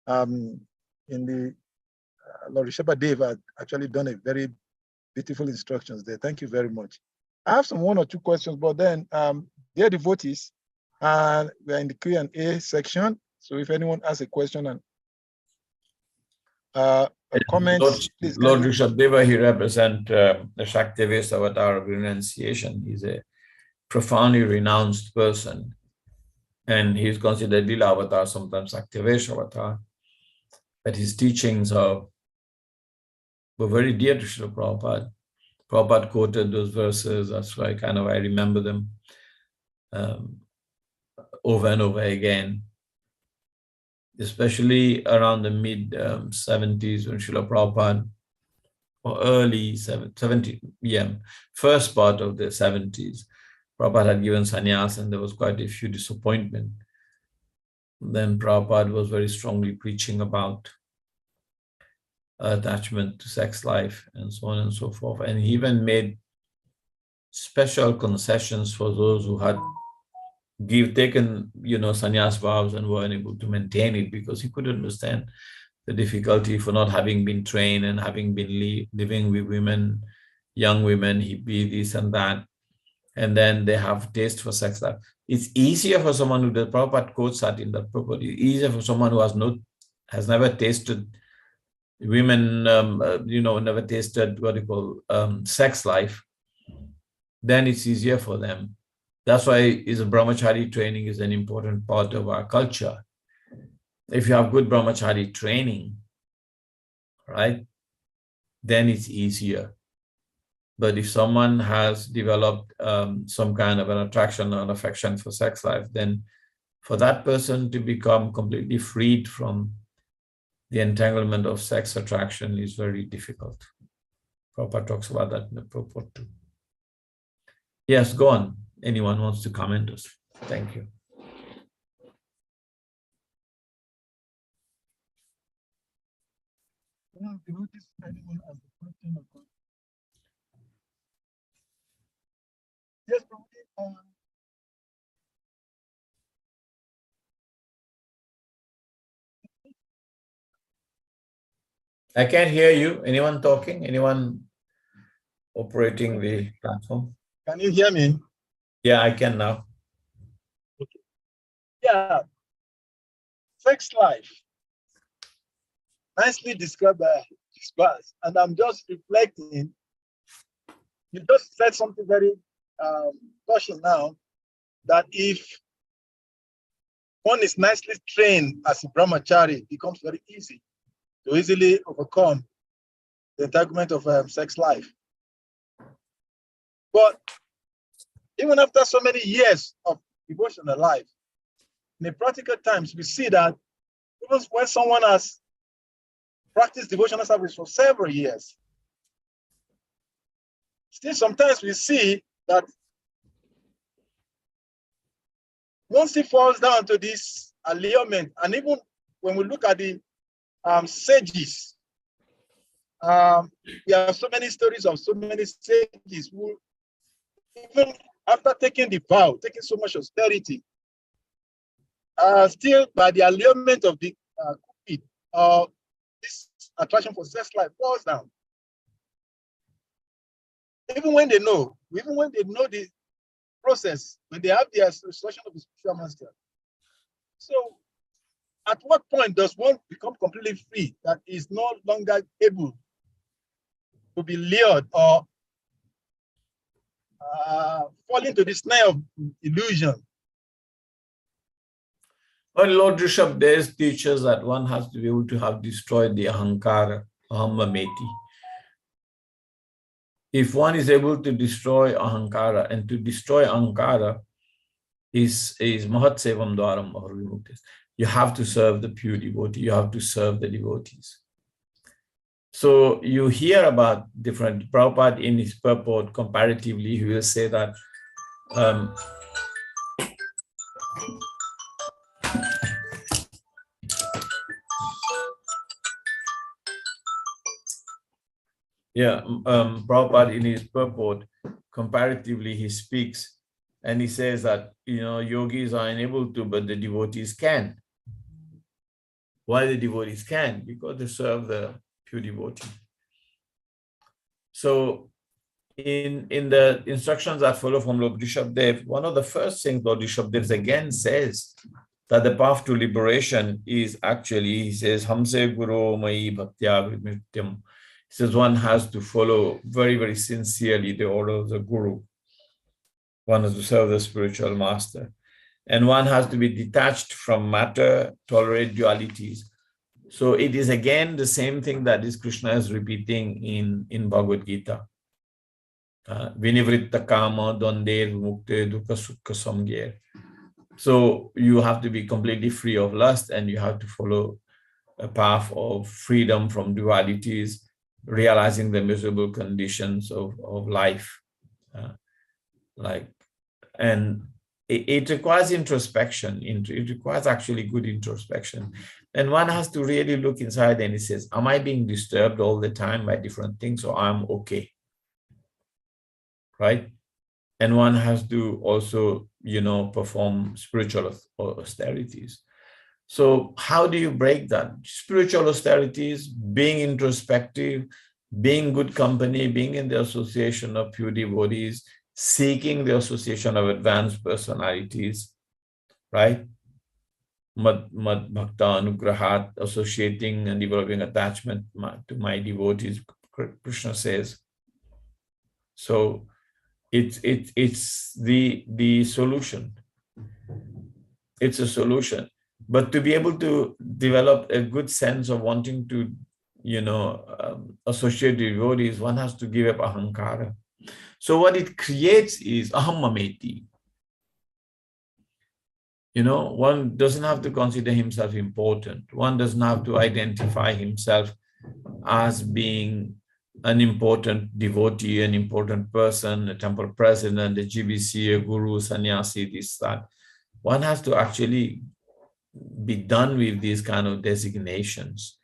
In the Lord Rishabhadev had actually done a very beautiful instructions there. Thank you very much. I have some 1 or 2 questions, but then dear devotees, we're in the Q&A section. So if anyone has a question and comments, please. Lord Rishabdeva, he represents the Shaktivis avatar of renunciation. He's a profoundly renounced person. And he's considered Lila avatar, sometimes Shaktivis avatar. But his teachings were very dear to Srila Prabhupada. Prabhupada quoted those verses, that's why I remember them over and over again. Especially around the mid-70s when Srila Prabhupada, or early 70s, first part of the 70s, Prabhupada had given sannyas and there was quite a few disappointment. Then Prabhupada was very strongly preaching about attachment to sex life and so on and so forth. And he even made special concessions for those who had taken, sannyas vows and were unable to maintain it, because he could understand the difficulty for not having been trained and having been living with women, young women, hippie, this and that, and then they have taste for sex life. It's easier for someone who, the Prabhupada quotes that in the purport, easier for someone who has never tasted women, never tasted what you call sex life, then it's easier for them. That's why brahmachari training is an important part of our culture. If you have good brahmachari training, right, then it's easier. But if someone has developed some kind of an attraction or affection for sex life, then for that person to become completely freed from the entanglement of sex attraction is very difficult. Prabhupada talks about that in the purport too. Yes, go on. Anyone wants to comment us? Thank you. Yes, I can't hear you. Anyone talking? Anyone operating the platform? can you hear me? Yeah, I can now. Okay. Yeah. Sex life. Nicely described by this verse. And I'm just reflecting. You just said something very touching now, that if one is nicely trained as a brahmachari, it becomes very easy to easily overcome the entanglement of sex life. But even after so many years of devotional life, in the practical times, we see that even when someone has practiced devotional service for several years, still sometimes we see that once he falls down to this allurement, and even when we look at the sages, we have so many stories of so many sages who, even after taking the vow, taking so much austerity, still by the allurement of the cupid, this attraction for sex life falls down. Even when they know the process, when they have the association of the spiritual master. So at what point does one become completely free, that is no longer able to be lured or fall into the snare of illusion? Well, Lord Rishabdev teaches that one has to be able to have destroyed the ahankara, ahammameti. If one is able to destroy ahankara, and to destroy ahankara is mahat sevam dwaram mahavimuktis. You have to serve the pure devotee, you have to serve the devotees. So you hear about different, Prabhupada in his purport, comparatively, he will say that Prabhupada in his purport, comparatively, he speaks and he says that, yogis are unable to, but the devotees can. Why the devotees can? Because they serve the pure devotee. So in the instructions that follow from Lord Rishabdev, one of the first things Lord Rishabdev again says that the path to liberation is actually, he says, Hamse Guru Mai Bhaktya Vimrityam. He says one has to follow very, very sincerely the order of the Guru. One has to serve the spiritual master. And one has to be detached from matter, tolerate dualities. So it is again the same thing that is Krishna is repeating in Bhagavad Gita. Vinivritta kama donder mukte dukkha sukha samgyer. So you have to be completely free of lust, and you have to follow a path of freedom from dualities, realizing the miserable conditions of life. And it requires introspection. It requires actually good introspection. And one has to really look inside and he says, am I being disturbed all the time by different things, or I'm okay? Right? And one has to also, perform spiritual austerities. So how do you break that? Spiritual austerities, being introspective, being good company, being in the association of pure devotees, seeking the association of advanced personalities, right? Mad bhakta anugrahat, associating and developing attachment to my devotees, Krishna says. So it's the solution. It's a solution. But to be able to develop a good sense of wanting to, associate devotees, one has to give up ahankara. So what it creates is ahammameti. One doesn't have to consider himself important. One doesn't have to identify himself as being an important devotee, an important person, a temple president, a GBC, a guru, sannyasi, this, that. One has to actually be done with these kind of designations.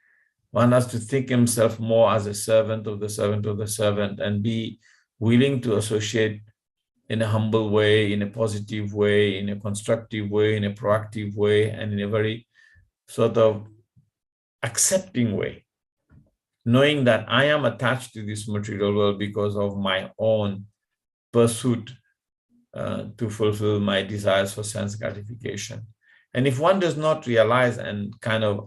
One has to think himself more as a servant of the servant of the servant, and be willing to associate in a humble way, in a positive way, in a constructive way, in a proactive way, and in a very sort of accepting way, knowing that I am attached to this material world because of my own pursuit to fulfill my desires for sense gratification. And if one does not realize and kind of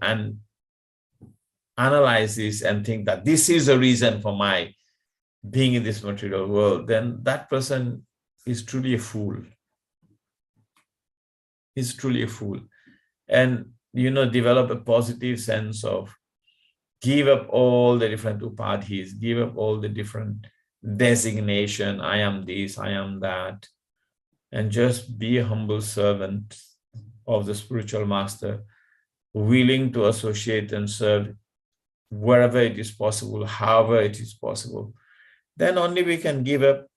analyze this and think that this is a reason for my being in this material world, then that person is truly a fool. He's truly a fool. And, develop a positive sense of give up all the different upadhis, give up all the different designation. I am this, I am that. and just be a humble servant of the spiritual master, willing to associate and serve wherever it is possible, however it is possible, then only we can give up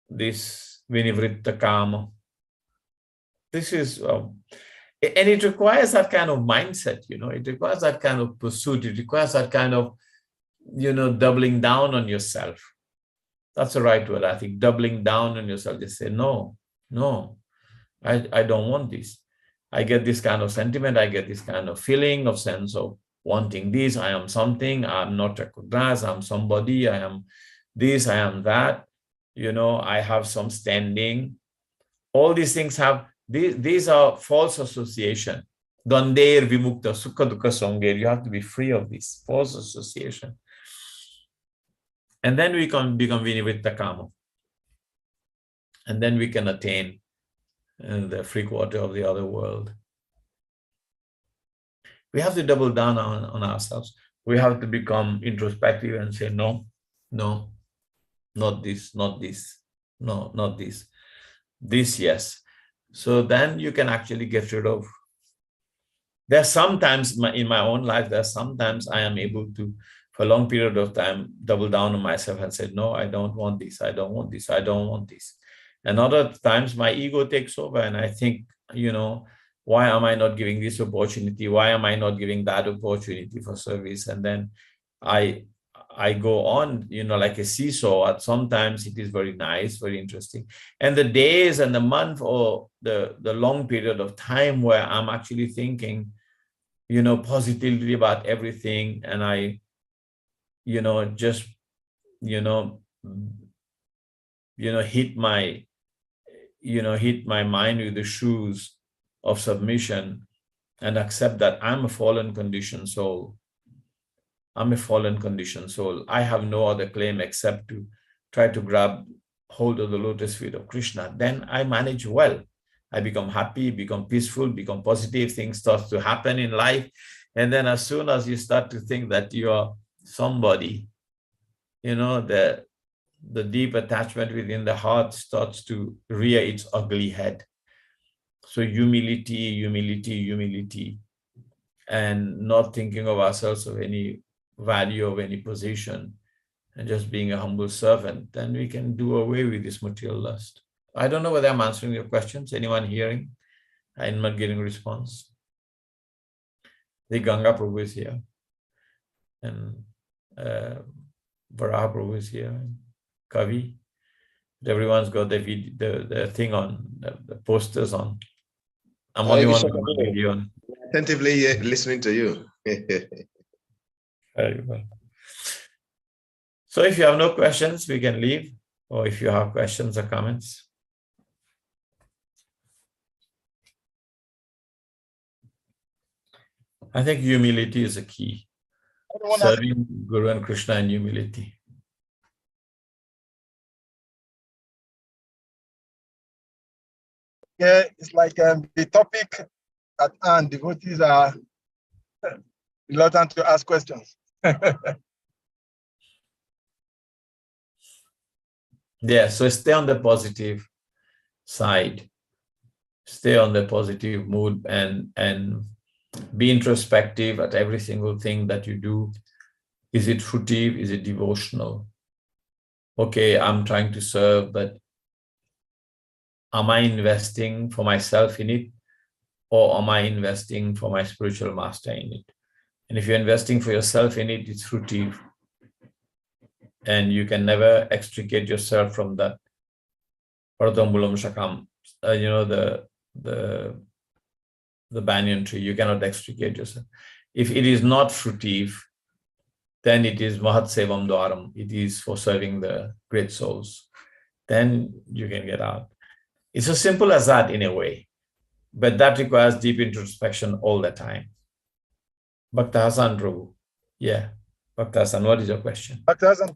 this vinivritta kama. This is, and it requires that kind of mindset, it requires that kind of pursuit, it requires that kind of, doubling down on yourself. That's the right word, I think, doubling down on yourself. Just say, no, I don't want this. I get this kind of sentiment, I get this kind of feeling of sense of wanting this. I am something, I'm not recognized, I'm somebody, I am this, I am that, I have some standing. All these things have, these are false association. Dandeir vimukta sukha dukkha sangir. You have to be free of this false association. And then we can become vinivritta kama. And then we can attain the free quarter of the other world. We have to double down on ourselves. We have to become introspective and say, no, not this, not this, no, not this. This, yes. So then you can actually get rid of. There's sometimes in my own life, there's sometimes I am able to, for a long period of time, double down on myself and say, no, I don't want this, I don't want this, I don't want this. And other times my ego takes over and I think, why am I not giving this opportunity? Why am I not giving that opportunity for service? And then I go on, like a seesaw. At sometimes it is very nice, very interesting. And the days and the month or the long period of time where I'm actually thinking, positively about everything. And I, just, hit my mind with the shoes of submission and accept that I'm a fallen conditioned soul. I'm a fallen conditioned soul. I have no other claim except to try to grab hold of the lotus feet of Krishna. Then I manage well. I become happy, become peaceful, become positive. Things start to happen in life. And then as soon as you start to think that you are somebody, the deep attachment within the heart starts to rear its ugly head. So humility, and not thinking of ourselves of any value of any position, and just being a humble servant, then we can do away with this material lust. I don't know whether I'm answering your questions. Anyone hearing? I'm not getting response. The Ganga Prabhu is here, and Varaha Prabhu is here, and Kavi. Everyone's got the thing on, the posters on. I'm only one with the video on. Attentively listening to you. Very well. So if you have no questions, we can leave. Or if you have questions or comments. I think humility is a key. Serving Guru and Krishna in humility. Yeah, it's like the topic at hand, devotees are reluctant to ask questions. Yeah, so stay on the positive side. Stay on the positive mood and be introspective at every single thing that you do. Is it fruitive? Is it devotional? Okay, I'm trying to serve, but am I investing for myself in it? Or am I investing for my spiritual master in it? And if you're investing for yourself in it, it's fruitive. And you can never extricate yourself from that. Paratambulam Shakam, the banyan tree, you cannot extricate yourself. If it is not fruitive, then it is Mahat Sevam Dwaram. It is for serving the great souls. Then you can get out. It's as simple as that in a way. But that requires deep introspection all the time. Bhakta Hasan Prabhu. Yeah. Bhakta Hasan, what is your question? Bhakta Hasan,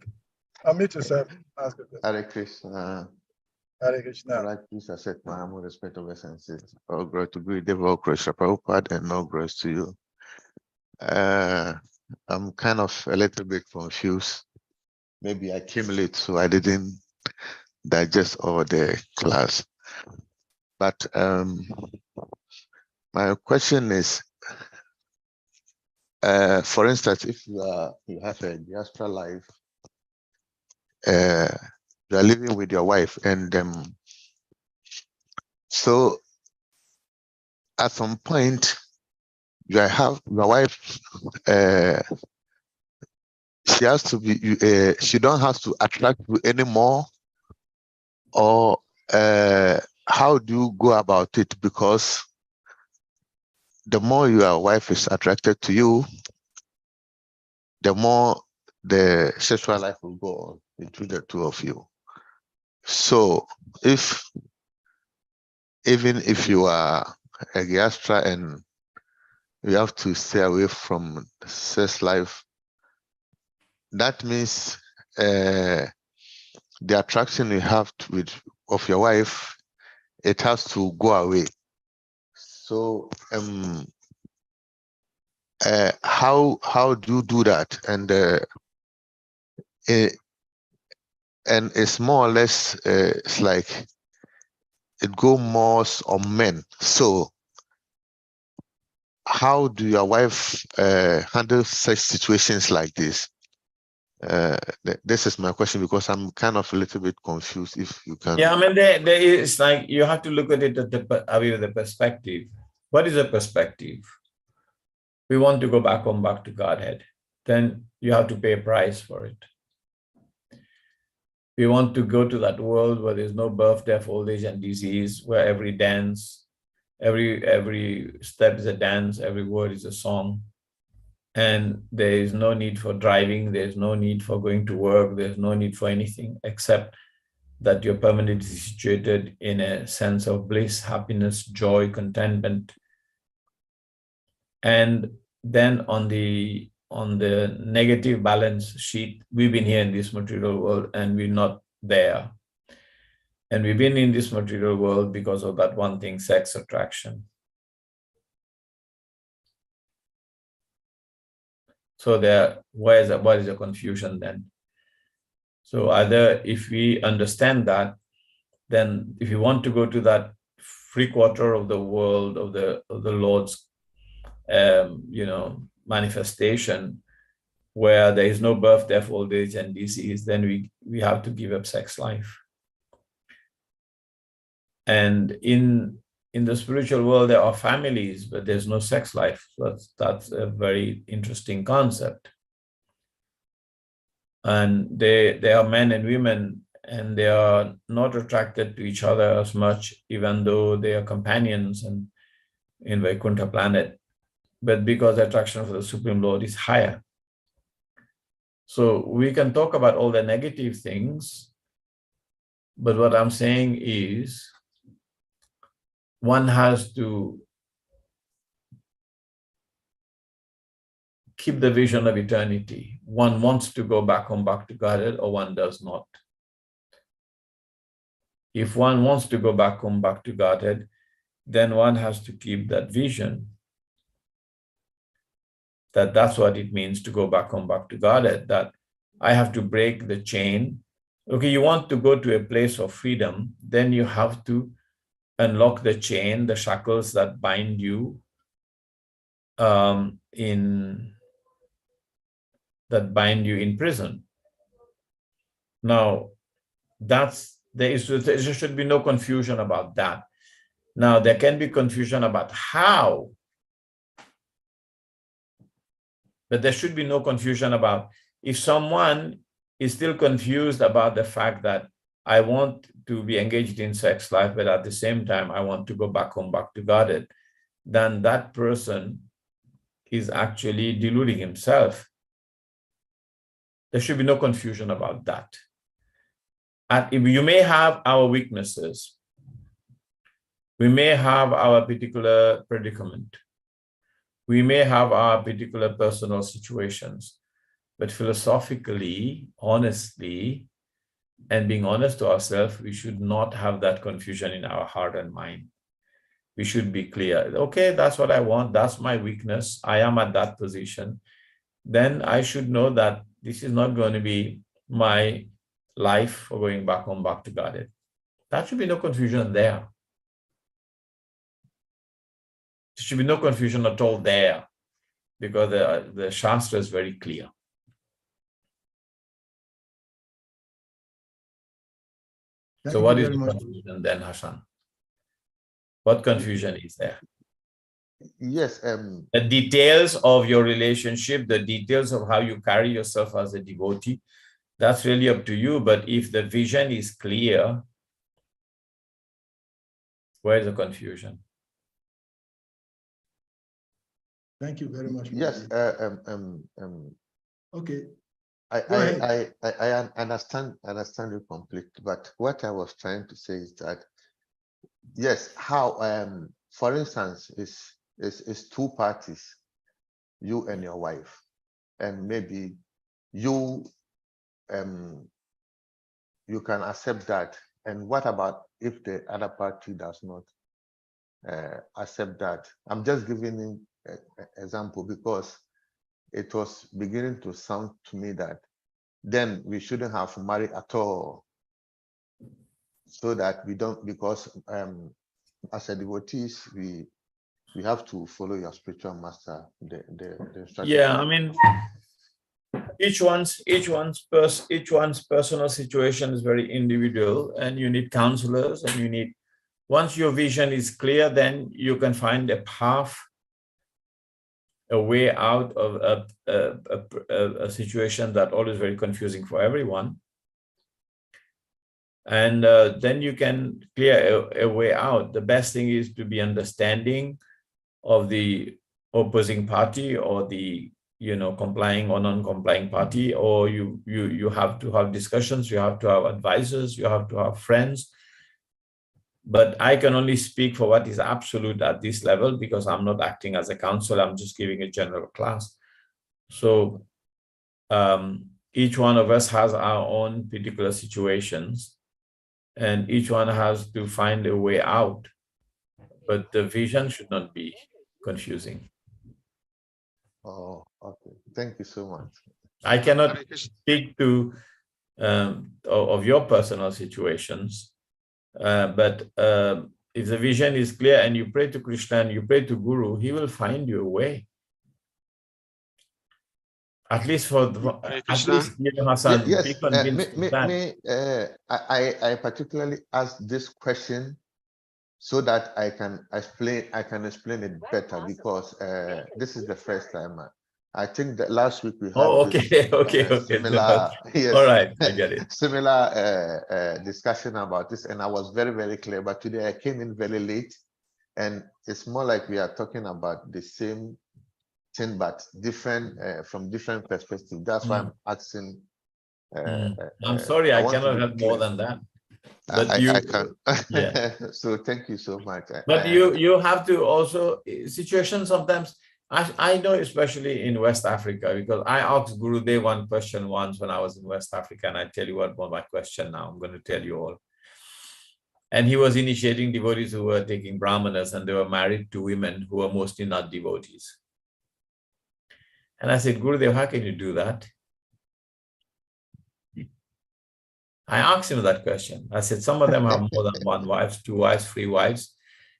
unmute yourself. Ask a question. Hare Krishna. Hare Krishna. Right, please accept my humble respect of essences. All glory to Guru all Krishna Prabhupada, and no grace to you. I'm kind of a little bit confused. Maybe I came late, so I didn't digest all the class. But my question is, for instance, if you have a diaspora life, you are living with your wife, and so at some point you have your wife. She has to be. She don't have to attract you anymore, or how do you go about it? Because the more your wife is attracted to you, the more the sexual life will go on between the two of you. So even if you are a diaspora and you have to stay away from sex life, that means the attraction you have of your wife, it has to go away. So how do you do that? And it's more or less it's like it go more on men. So how do your wife handle such situations like this? This is my question, because I'm kind of a little bit confused. If you can. Yeah, I mean, there is, like, you have to look at it at the perspective. What is the perspective? We want to go back to Godhead. Then you have to pay a price for it. We want to go to that world where there's no birth, death, old age, and disease, where every dance, every step is a dance, every word is a song. And there is no need for driving, there's no need for going to work, there's no need for anything except that you're permanently situated in a sense of bliss, happiness, joy, contentment. And then on the negative balance sheet, we've been here in this material world and we're not there. And we've been in this material world because of that one thing, sex attraction. So what is the confusion then? So either if we understand that, then if you want to go to that free quarter of the world of the Lord's manifestation, where there is no birth, death, old age, and disease, then we have to give up sex life. And in the spiritual world, there are families, but there's no sex life. So that's a very interesting concept. And they are men and women, and they are not attracted to each other as much, even though they are companions and in Vaikuntha planet, but because the attraction for the Supreme Lord is higher. So we can talk about all the negative things, but what I'm saying is one has to keep the vision of eternity. One wants to go back to Godhead, or one does not. If one wants to go back to Godhead, then one has to keep that vision, that's what it means to go back to Godhead, that I have to break the chain. Okay, you want to go to a place of freedom, then you have to unlock the chain, the shackles that bind you in prison. Now, there should be no confusion about that. Now, there can be confusion about how, but there should be no confusion about, if someone is still confused about the fact that I want to be engaged in sex life, but at the same time, I want to go back to Godhead, then that person is actually deluding himself. There should be no confusion about that. And you may have our weaknesses. We may have our particular predicament. We may have our particular personal situations, but philosophically, honestly, and being honest to ourselves, we should not have that confusion in our heart and mind. We should be clear. Okay, that's what I want. That's my weakness. I am at that position. Then I should know that this is not going to be my life for going back home, back to Godhead. That should be no confusion there. There should be no confusion at all there, because the Shastra is very clear. So what is the confusion then, Hassan? What confusion is there? Yes. The details of your relationship, the details of how you carry yourself as a devotee, that's really up to you. But if the vision is clear, where is the confusion? Thank you very much. Yes. Okay. I understand you completely. But what I was trying to say is that, yes, how for instance, is two parties, you and your wife, and maybe you you can accept that. And what about if the other party does not accept that? I'm just giving an example because it was beginning to sound to me that then we shouldn't have married at all, so that we don't, because as a devotees, we have to follow your spiritual master, the instruction. Yeah, I mean, each one's personal situation is very individual, and you need counselors, and you need, once your vision is clear, then you can find a path, a way out of a situation that always very confusing for everyone. And then you can clear a way out. The best thing is to be understanding of the opposing party, or the complying or non-complying party, or you have to have discussions, you have to have advisors, you have to have friends. But I can only speak for what is absolute at this level, because I'm not acting as a counselor, I'm just giving a general class. So each one of us has our own particular situations, and each one has to find a way out. But the vision should not be confusing. Oh, okay. Thank you so much. I cannot speak to of your personal situations, but if the vision is clear and you pray to Krishna and you pray to Guru, he will find you a way. At least for Hassan, Yes, be convinced of that. I particularly asked this question so that I can explain it better, because this is the first time. I think that last week we had similar, yes, all right, I get it. similar discussion about this, and I was very, very clear. But today I came in very late, and it's more like we are talking about the same thing, but different from different perspectives. That's why I'm asking. I'm sorry, I cannot help more than that. But I can. Yeah. So thank you so much. But you have to also, situations sometimes, I know, especially in West Africa, because I asked Gurudev one question once when I was in West Africa, and I tell you what was my question now. I'm going to tell you all. And he was initiating devotees who were taking brahmanas, and they were married to women who were mostly not devotees. And I said, Gurudev, how can you do that? I asked him that question. I said, some of them have more than one wife, 2 wives, 3 wives.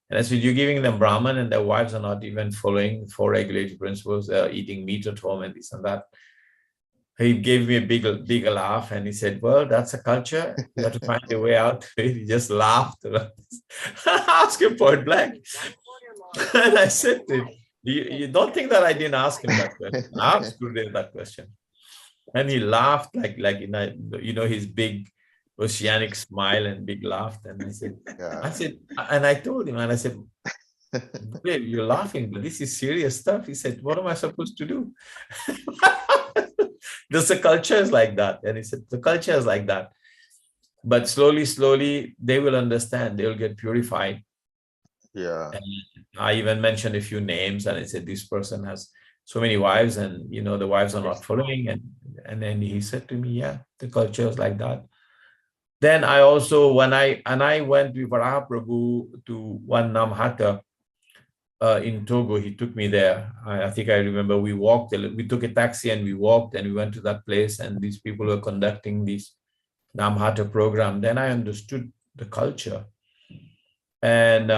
And I said, you're giving them Brahman and their wives are not even following 4 regulatory principles. They're eating meat at home and this and that. He gave me a big laugh, and he said, well, that's a culture. You have to find a way out. He just laughed. I asked him point blank. And I said to him, you don't think that I didn't ask him that question? I asked Gurudev that question. And he laughed like his big oceanic smile and big laugh. And I said, and I told him, and I said, you're laughing, but this is serious stuff. He said, what am I supposed to do? The culture is like that. And he said, the culture is like that. But slowly, they will understand. They will get purified. Yeah. And I even mentioned a few names, and I said, this person has so many wives, and the wives are not following. And then he said to me, yeah, the culture is like that. Then I also, when I went with Prabhu to one Namhata in Togo, he took me there. I think I remember we walked, we took a taxi and we walked, and we went to that place, and these people were conducting this Namhata program, then I understood the culture. And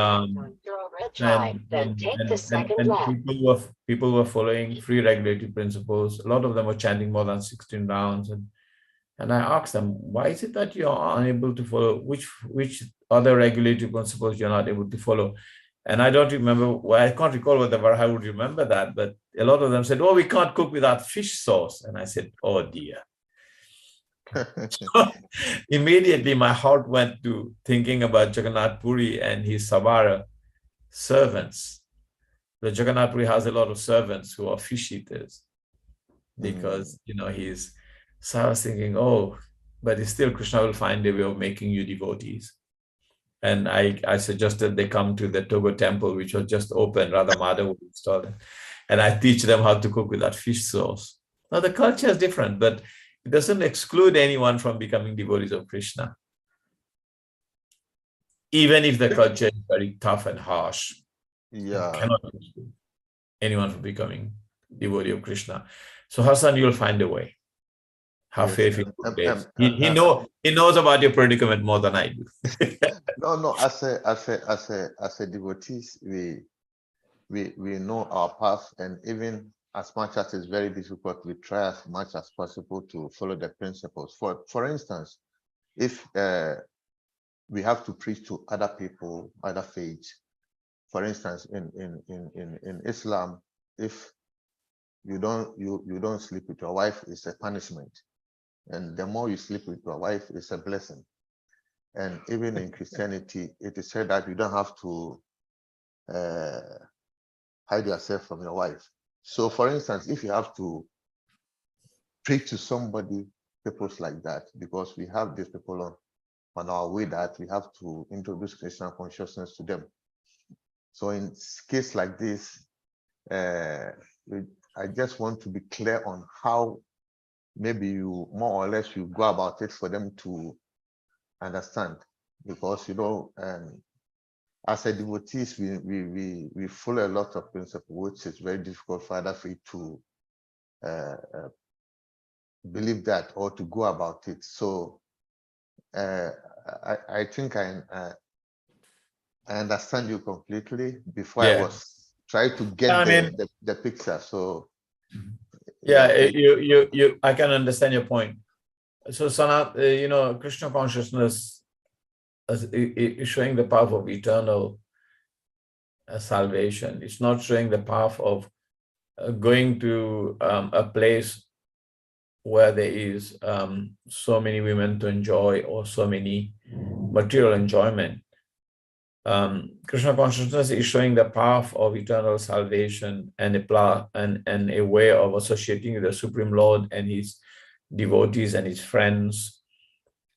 people were following free regulatory principles. A lot of them were chanting more than 16 rounds. And I asked them, why is it that you're unable to follow? Which other regulatory principles you're not able to follow? And I don't remember, well, I can't recall whether I would remember that, but a lot of them said, oh, we can't cook without fish sauce. And I said, oh dear. Immediately my heart went to thinking about Jagannath Puri and his Savara servants. The Jagannath Puri has a lot of servants who are fish eaters because, he's, so I was thinking, oh, but still Krishna will find a way of making you devotees. And I suggested they come to the Togo temple, which was just open, Radha Madhav would install it. And I teach them how to cook with that fish sauce. Now the culture is different, but it doesn't exclude anyone from becoming devotees of Krishna. Even if the culture is very tough and harsh, Yeah. cannot exclude anyone from becoming devotee of Krishna. So Hassan, you'll find a way. Have faith in God. He knows about your predicament more than I do. No. As a devotees, we know our path, and even as much as it's very difficult, we try as much as possible to follow the principles. For instance, if we have to preach to other people, other faiths, for instance, in Islam, if you don't sleep with your wife, it's a punishment. And the more you sleep with your wife, it's a blessing. And even in Christianity, it is said that you don't have to hide yourself from your wife. So for instance, if you have to preach to somebody, people like that, because we have these people on our way that we have to introduce Krishna consciousness to them. So in case like this, I just want to be clear on how maybe you more or less you go about it for them to understand, because as a devotees we follow a lot of principles which is very difficult for other faith to believe that or to go about it. So I think I understand you completely. Before I was trying to get the picture. So I can understand your point. So Sanat, Krishna consciousness is showing the path of eternal salvation. It's not showing the path of going to a place where there is so many women to enjoy or so many material enjoyment. Krishna consciousness is showing the path of eternal salvation and a way of associating with the Supreme Lord and his devotees and his friends,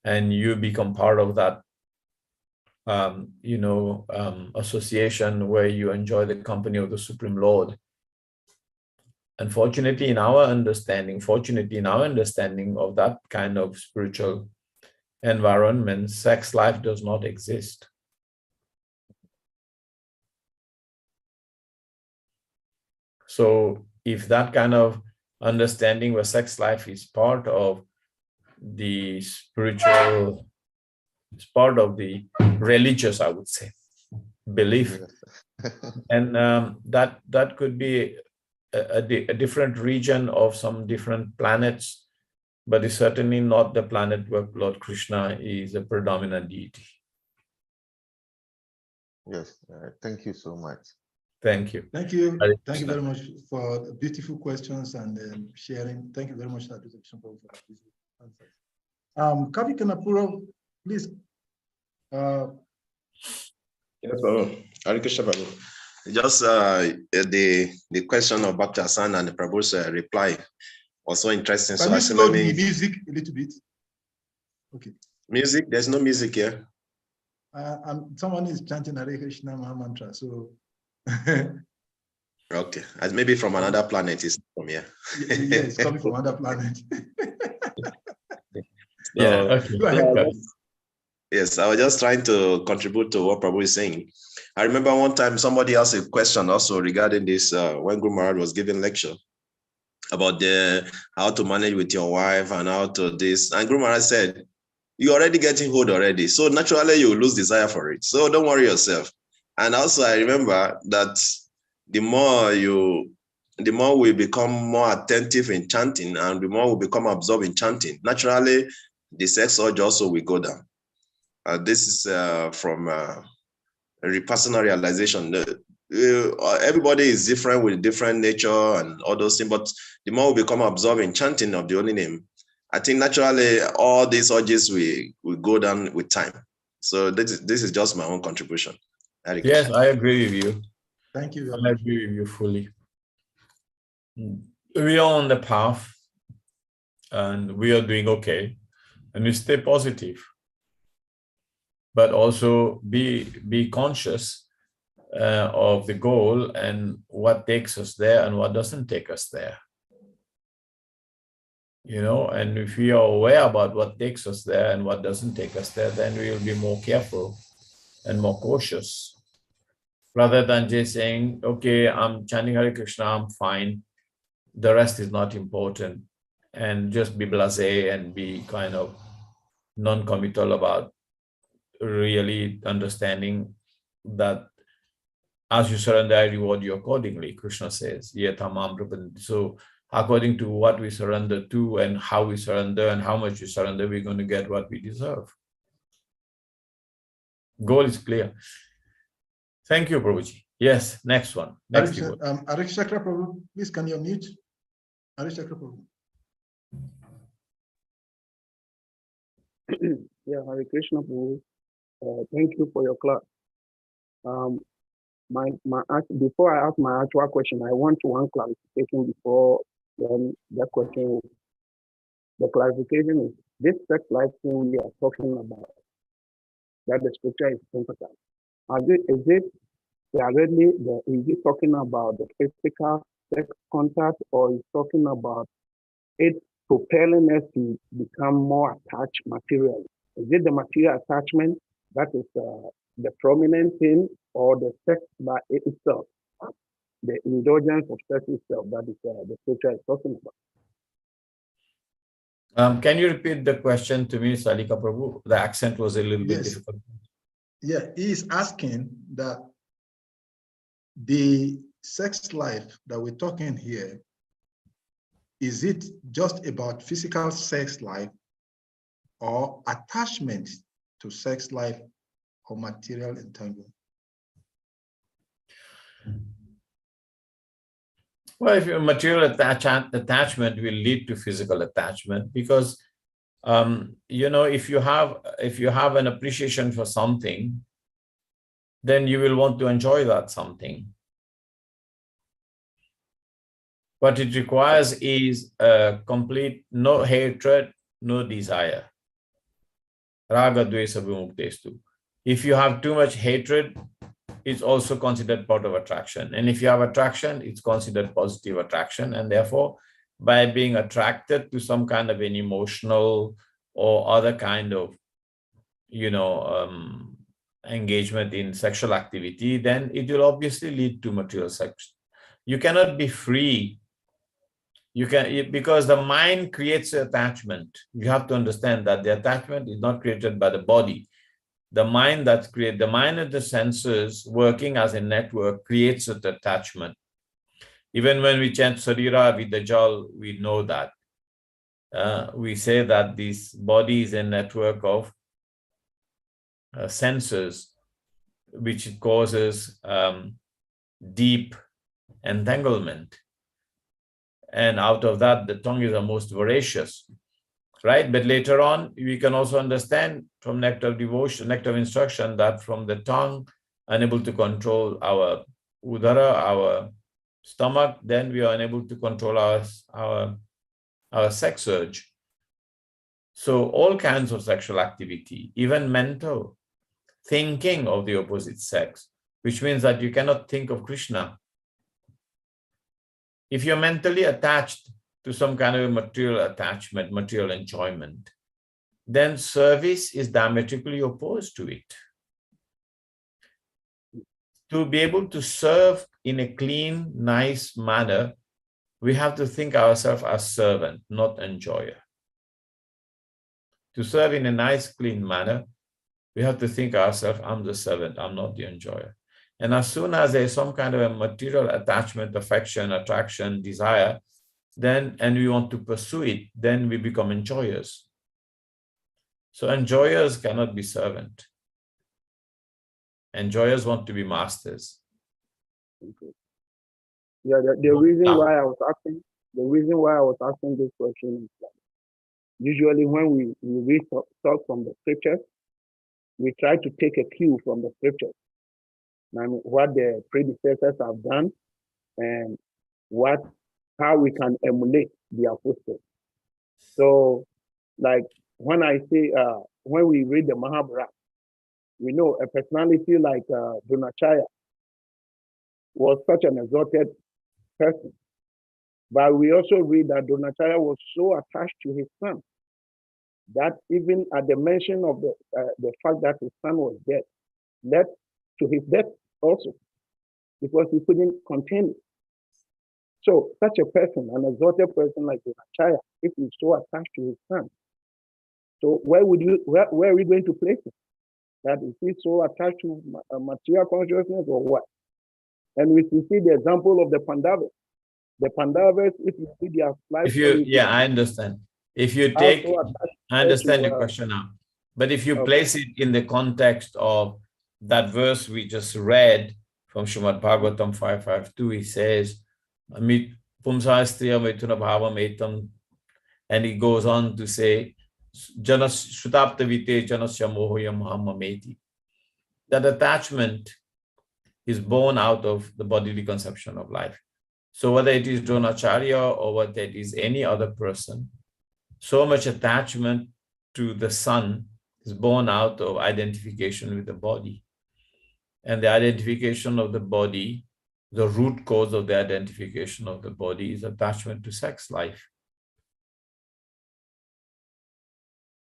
and you become part of that association where you enjoy the company of the Supreme Lord. Unfortunately, in our understanding of that kind of spiritual environment, sex life does not exist. So if that kind of understanding where sex life is part of the spiritual, it's part of the religious, I would say, belief, and that could be a different region of some different planets, but it's certainly not the planet where Lord Krishna is a predominant deity. Yes, thank you so much. Thank you. Thank you. Thank you very much for the beautiful questions and sharing. Thank you very much, for that beautiful answers. Kavi Kanapura, please. Yes, Prabhu. Hare Krishna, Prabhu. Just the question of Bhakti Hassan and the Prabhu's reply was so interesting. Can so you slow the music a little bit? Okay. Music? There's no music here. Someone is chanting Hare Krishna Maha Mantra, so. Okay, as maybe from another planet, is from here. Yeah, it's coming from another planet. Okay. Yes, I was just trying to contribute to what Prabhu is saying. I remember one time somebody asked a question also regarding this when Guru Maharaj was giving lecture about how to manage with your wife and how to this. And Guru Maharaj said, you're already getting hold already. So naturally you lose desire for it. So don't worry yourself. And also I remember that the more we become more attentive in chanting and the more we become absorbed in chanting, naturally the sex urge also will go down. This is from personal realization. Everybody is different with different nature and all those things, but the more we become absorbed in chanting of the holy name, I think naturally all these urges will go down with time. So this is just my own contribution. Yes, I agree with you. Thank you very I much. agree with you fully. We are on the path and we are doing okay, and we stay positive, but also be conscious of the goal and what takes us there and what doesn't take us there. You know, and if we are aware about what takes us there and what doesn't take us there, then we will be more careful and more cautious, rather than just saying, okay, I'm chanting Hare Krishna, I'm fine, the rest is not important, and just be blasé and be kind of non-committal about really understanding that as you surrender, I reward you accordingly. Krishna says, so according to what we surrender to and how we surrender and how much we surrender, we're going to get what we deserve. Goal is clear. Thank you, Prabhuji. Yes, next one. Next Hare Krishna, Prabhu, please can you unmute? Hare Krishna, Prabhu. Yeah, Hare Krishna, Prabhu. Thank you for your class. Before I ask my actual question, I want one clarification before then that question. The clarification is this sex life thing we are talking about, that the scripture is emphasized. Is it talking about the physical sex contact, or is talking about it propelling us to become more attached materially? Is it the material attachment that is the prominent thing, or the sex by itself, the indulgence of sex itself that is the scripture is talking about? Can you repeat the question to me, Salika Prabhu? The accent was a little bit difficult. Yeah, he is asking that the sex life that we're talking here, is it just about physical sex life or attachment to sex life or material entanglement? Well, if your material attachment will lead to physical attachment, because you know, if you have an appreciation for something, then you will want to enjoy that something. What it requires is a complete no hatred, no desire. Raga dvesa vimuktestu. If you have too much hatred, it's also considered part of attraction. And if you have attraction, it's considered positive attraction. And therefore, by being attracted to some kind of an emotional or other kind of, you know, engagement in sexual activity, then it will obviously lead to material sex. You cannot be free. Because the mind creates attachment. You have to understand that the attachment is not created by the body. The mind the mind and the senses working as a network creates an attachment. Even when we chant Sarira Vidajal, we know that. We say that this body is a network of senses, which causes deep entanglement. And out of that, the tongue is the most voracious, right? But later on, we can also understand from nectar of devotion, nectar of instruction, that from the tongue, unable to control our udara, our stomach, then we are unable to control our sex urge. So all kinds of sexual activity, even mental, thinking of the opposite sex, which means that you cannot think of Krishna. If you're mentally attached to some kind of a material attachment, material enjoyment, then service is diametrically opposed to it. To be able to serve in a clean, nice manner, we have to think ourselves as servant, not enjoyer. To serve in a nice, clean manner, we have to think ourselves, I'm the servant, I'm not the enjoyer. And as soon as there's some kind of a material attachment, affection, attraction, desire, then, and we want to pursue it, then we become enjoyers. So enjoyers cannot be servant. Enjoyers want to be masters. Okay. Yeah, the reason why I was asking this question is that usually when we read stuff from the scriptures, we try to take a cue from the scriptures. I mean, what the predecessors have done and how we can emulate their footsteps. So, like when I say, when we read the Mahabharata, we know a personality like Dronacharya was such an exalted person. But we also read that Dronacharya was so attached to his son that even at the mention of the fact that his son was dead, led to his death also, because he couldn't contain it. So such a person, an exalted person like Dronacharya, if he's so attached to his son, so where are we going to place him? That is he so attached to material consciousness or what? And we can see the example of the Pandavas. The Pandavas, if you see their life, I understand. If you take, I understand your question now. But if you place it in the context of that verse we just read from Srimad Bhagavatam 5.5.2, he says, and he goes on to say, that attachment is born out of the bodily conception of life. So whether it is Dronacharya or whether it is any other person, so much attachment to the son is born out of identification with the body. And the identification of the body, the root cause of the identification of the body is attachment to sex life.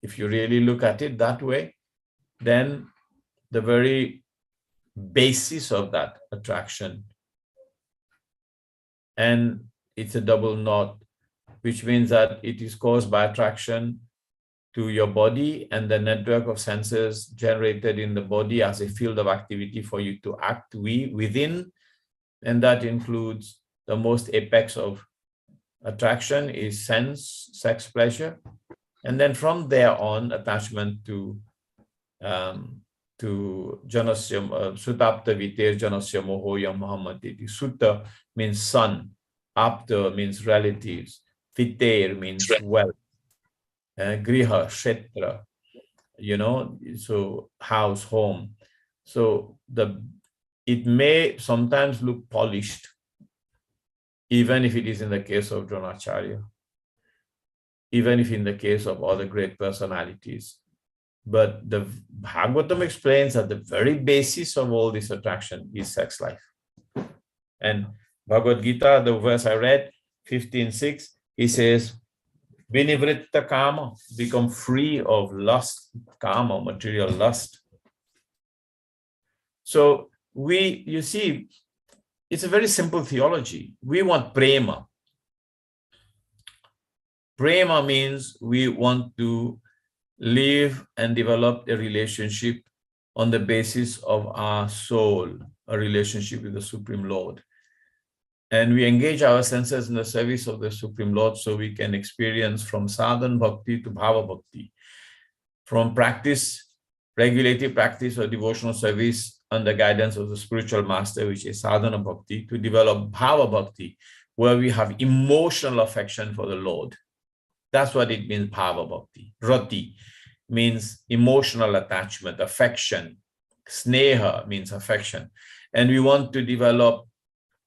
If you really look at it that way, then the very basis of that attraction, and it's a double knot, which means that it is caused by attraction to your body and the network of senses generated in the body as a field of activity for you to act within. And that includes the most apex of attraction is sense, sex, pleasure. And then from there on, attachment to Janasya, Sutapta Vitir Janasya Mohoya Muhammaditi. Sutta means son, Apta means relatives, Vitir means wealth, Griha, Kshetra, so house, home. So it may sometimes look polished, even if it is in the case of Dronacharya, even if in the case of other great personalities. But the Bhagavatam explains that the very basis of all this attraction is sex life. And Bhagavad Gita, the verse I read, 15:6, he says, Vinivritta kama, become free of lust, kama, material lust. So you see, it's a very simple theology. We want prema. Prema means we want to live and develop a relationship on the basis of our soul, a relationship with the Supreme Lord. And we engage our senses in the service of the Supreme Lord so we can experience from sadhana bhakti to bhava bhakti, from practice, regulative practice or devotional service under guidance of the spiritual master, which is sadhana bhakti, to develop bhava bhakti, where we have emotional affection for the Lord. That's what it means, bhava bhakti. Rati means emotional attachment, affection. Sneha means affection. And we want to develop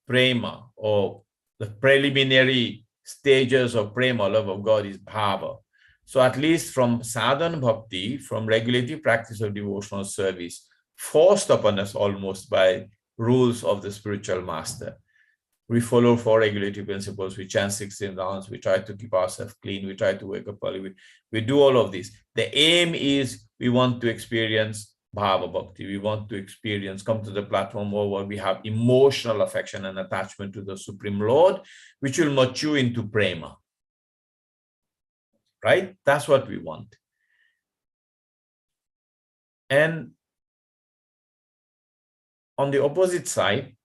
prema, or the preliminary stages of prema, love of God, is bhava. So at least from sadhana bhakti, from regulative practice of devotional service, forced upon us almost by rules of the spiritual master, we follow 4 regulative principles, we chant 16 rounds, we try to keep ourselves clean, we try to wake up early, we do all of this. The aim is we want to experience bhava bhakti, we want to come to the platform where we have emotional affection and attachment to the Supreme Lord, which will mature into prema. Right? That's what we want. And on the opposite side,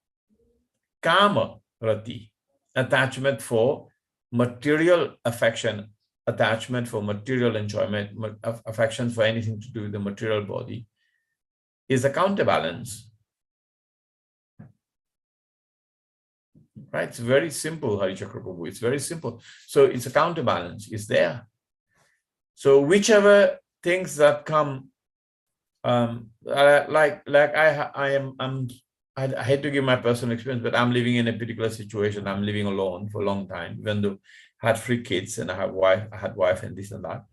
kama rati, attachment for material affection, attachment for material enjoyment, affection for anything to do with the material body, is a counterbalance. Right? It's very simple, Hari Chakra Prabhu. It's very simple. So it's a counterbalance. It's there. So whichever things that come, I hate to give my personal experience, but I'm living in a particular situation. I'm living alone for a long time, even though I had 3 kids and I had wife and this and that.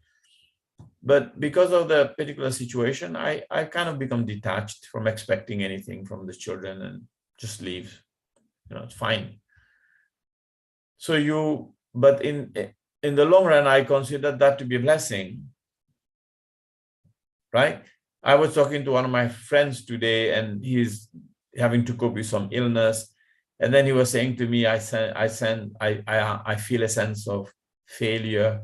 But because of the particular situation, I kind of become detached from expecting anything from the children and just leave. You know, it's fine. So but in the long run, I consider that to be a blessing, right? I was talking to one of my friends today, and he's having to cope with some illness, and then he was saying to me, I feel a sense of failure,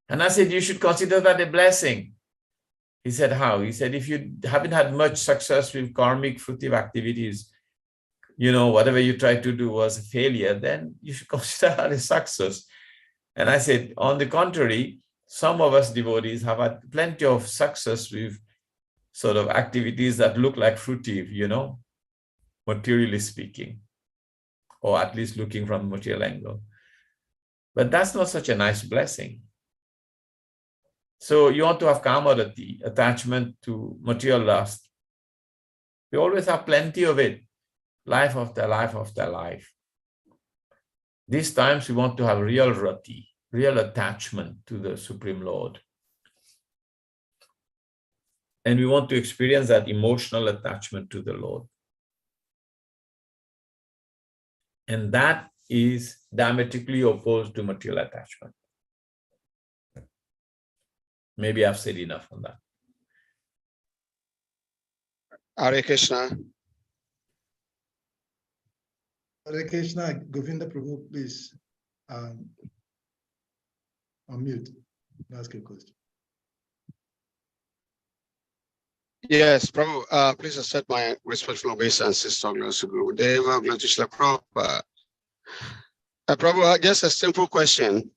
and I said, you should consider that a blessing. He said, how? He said, if you haven't had much success with karmic fruitive activities, you know, whatever you tried to do was a failure, then you should consider that a success. And I said, on the contrary, some of us devotees have had plenty of success with sort of activities that look like fruitive, you know, materially speaking, or at least looking from a material angle. But that's not such a nice blessing. So you want to have kamarati, attachment to material lust. We always have plenty of it, life after life after life. These times we want to have real rati, real attachment to the Supreme Lord. And we want to experience that emotional attachment to the Lord. And that is diametrically opposed to material attachment. Maybe I've said enough on that. Hare Krishna. Hare Krishna, Govinda Prabhu, please unmute. Ask your question. Yes, Prabhu, please accept my respectful obeisance to Guru Deva, Glatishla Prabhupada. Prabhu, just a simple question.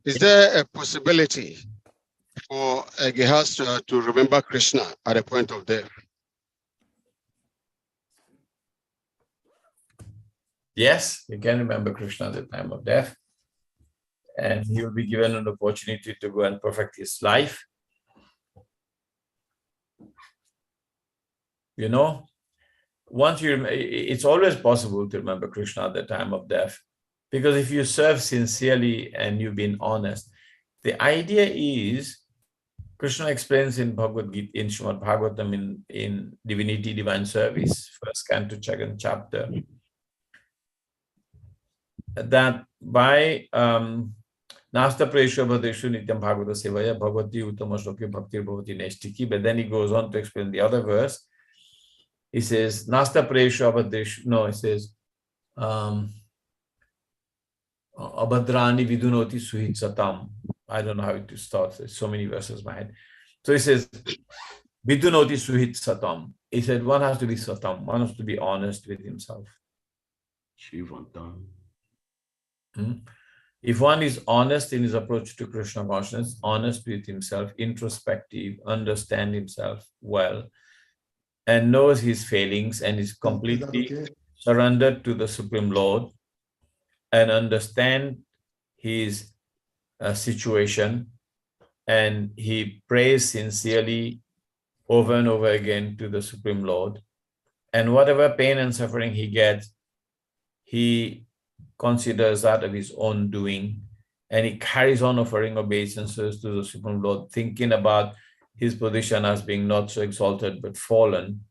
Is there a possibility for a Gehasta to remember Krishna at the point of death? Yes, you can remember Krishna at the time of death, and he will be given an opportunity to go and perfect his life. You know, it's always possible to remember Krishna at the time of death, because if you serve sincerely and you've been honest, the idea is, Krishna explains in Bhagavad Gita, in Srimad Bhagavatam, in Divinity, Divine Service, 1st Canto, 2nd chapter, that by Nasta Presha Bhadreshu Nityam Bhagavata Sevaya Bhagavati Uttama Shloki Bhaktir Bhavati Neshtiki. But then he goes on to explain the other verse. He says, Nasta Presha Bhadreshu, no, he says, Abhadrani Vidunoti Suhit Satam. I don't know how it starts. There's so many verses in my head. So he says, Vidunoti Suhit Satam. He said, one has to be Satam. One has to be honest with himself. If one is honest in his approach to Krishna consciousness, honest with himself, introspective, understand himself well, and knows his failings and is completely surrendered to the Supreme Lord, and understand his situation, and he prays sincerely over and over again to the Supreme Lord, and whatever pain and suffering he gets, he considers that of his own doing, and he carries on offering obeisances to the Supreme Lord, thinking about his position as being not so exalted but fallen.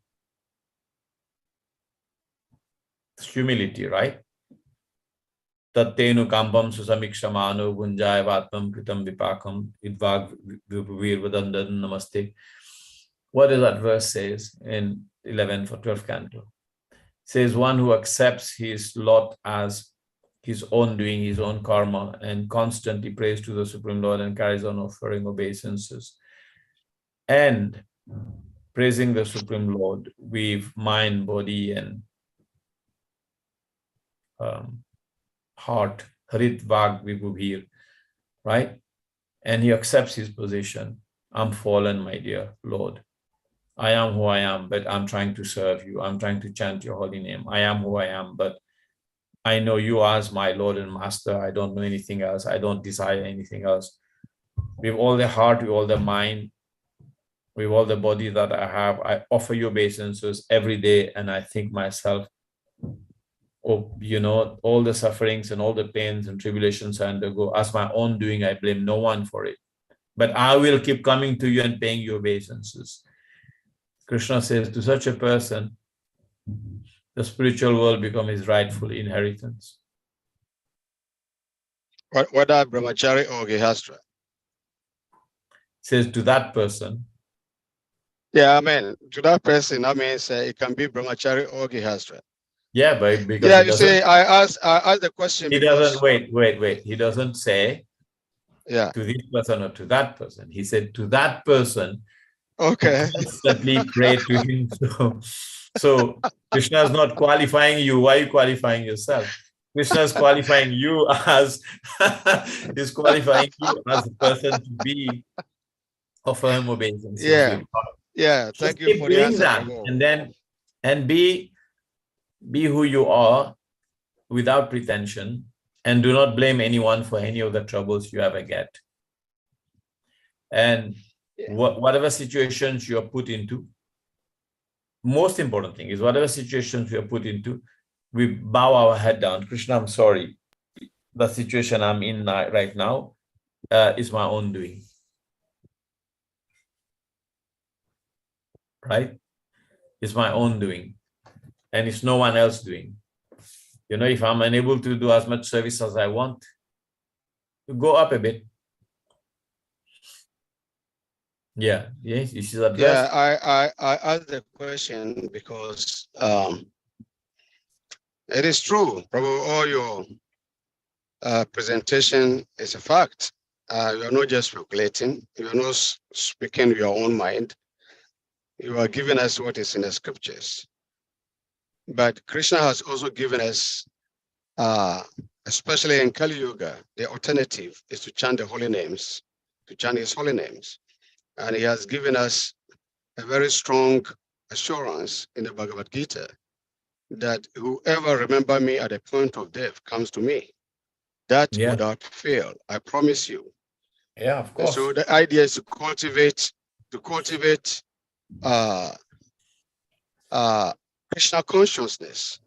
It's humility, right? Tattenu kampam susamikshamaну bunjaya vatmam kritam vipakam idvag vipavir vadandan namaste. What does that verse says in 11th or 12th canto? It says, one who accepts his lot as his own doing, his own karma, and constantly prays to the Supreme Lord and carries on offering obeisances and praising the Supreme Lord with mind, body, and heart, Harit Vag Vibhuvir, right? And he accepts his position. I'm fallen, my dear Lord. I am who I am, but I'm trying to serve you. I'm trying to chant your holy name. I am who I am, but I know you as my Lord and Master. I don't know anything else. I don't desire anything else. With all the heart, with all the mind, with all the body that I have, I offer you obeisances every day, and I think myself, oh, you know, all the sufferings and all the pains and tribulations I undergo, as my own doing, I blame no one for it. But I will keep coming to you and paying you obeisances. Krishna says, to such a person, the spiritual world becomes his rightful inheritance. Whether brahmachari or gihastra. Says to that person. Yeah, I mean, to that person, that means it can be brahmachari or gihastra. Yeah, but because yeah, you see, I asked the question. He because, doesn't wait. He doesn't say yeah, to this person or to that person. He said to that person. Okay. Constantly pray to him. So Krishna is not qualifying you. Why are you qualifying yourself? Krishna is qualifying you as is qualifying you as a person to be offer him obeisance. Yeah. Yeah. Thank you for the answer. That. And be who you are without pretension, and do not blame anyone for any of the troubles you ever get. And whatever situations you are put into, most important thing is whatever situations we are put into, we bow our head down. Krishna, I'm sorry. The situation I'm in right now is my own doing. Right? It's my own doing. And it's no one else doing. You know, if I'm unable to do as much service as I want, you go up a bit. Yeah, yes, this is addressed. Yeah, I asked the question because it is true. Probably all your presentation is a fact. You are not just speculating. You are not speaking your own mind. You are giving us what is in the scriptures. But Krishna has also given us, especially in Kali Yuga, the alternative is to chant the holy names, to chant his holy names. And he has given us a very strong assurance in the Bhagavad Gita that whoever remember me at the point of death comes to me. That without fail, I promise you. Yeah, of course. And so the idea is to cultivate Krishna consciousness,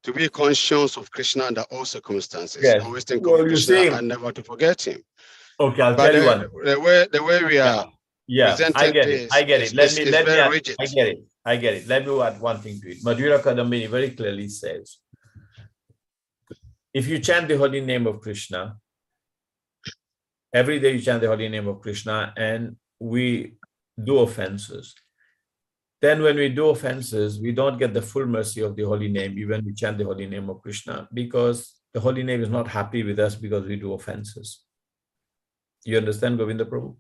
to be conscious of Krishna under all circumstances. Yes. Always think of Krishna and never to forget him. Okay, I'll tell you one. The way we are. Yeah, I get it. I get it. Let me add, rigid. I get it. Let me add one thing to it. Madhura Kadambini very clearly says, if you chant the holy name of Krishna, every day you chant the holy name of Krishna, and we do offenses, then when we do offenses, we don't get the full mercy of the holy name, even we chant the holy name of Krishna, because the holy name is not happy with us because we do offenses. You understand, Govinda Prabhu?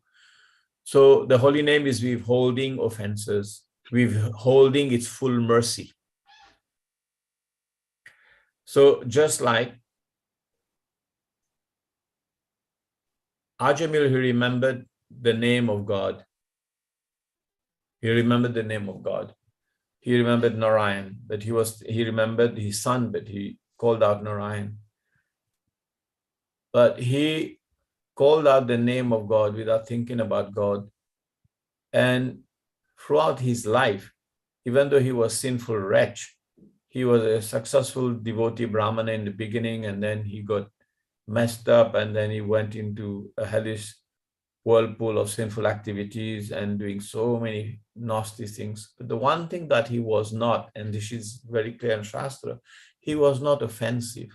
So the holy name is withholding offenses, withholding its full mercy. So just like Ajamil, he remembered the name of God. He remembered the name of God. He remembered Narayan, but he remembered his son, but he called out Narayan. But he called out the name of God without thinking about God. And throughout his life, even though he was a sinful wretch, he was a successful devotee Brahmana in the beginning, and then he got messed up, and then he went into a hellish whirlpool of sinful activities and doing so many nasty things. But the one thing that he was not, and this is very clear in Shastra, he was not offensive.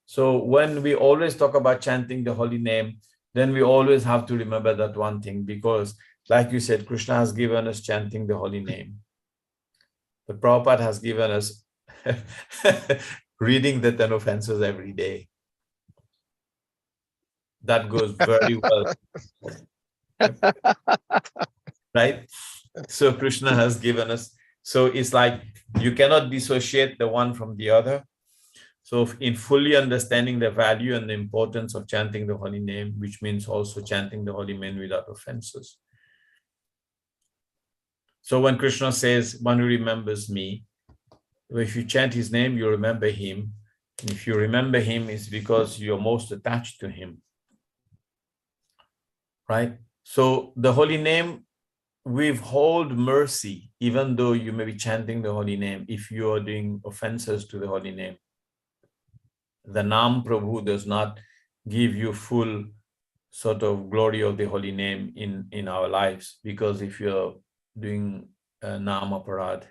So when we always talk about chanting the holy name, then we always have to remember that one thing, because like you said, Krishna has given us chanting the holy name. The Prabhupada has given us reading the 10 offenses every day. That goes very well. Right? So Krishna has given us, so it's like you cannot dissociate the one from the other. So in fully understanding the value and the importance of chanting the holy name, which means also chanting the holy name without offenses. So when Krishna says, one who remembers me, if you chant his name, you remember him. And if you remember him, it's because you're most attached to him. Right? So the holy name withhold mercy, even though you may be chanting the holy name, if you are doing offenses to the holy name. The Nam Prabhu does not give you full sort of glory of the holy name in our lives, because if you're doing Nam Aparad.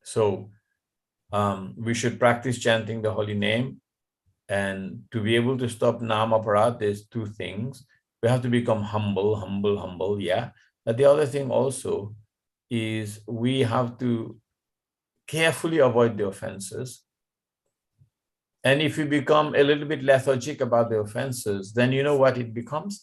So we should practice chanting the holy name, and to be able to stop Nam Aparad, there's two things. We have to become humble, yeah. But the other thing also is we have to carefully avoid the offenses. And if you become a little bit lethargic about the offenses, then you know what it becomes?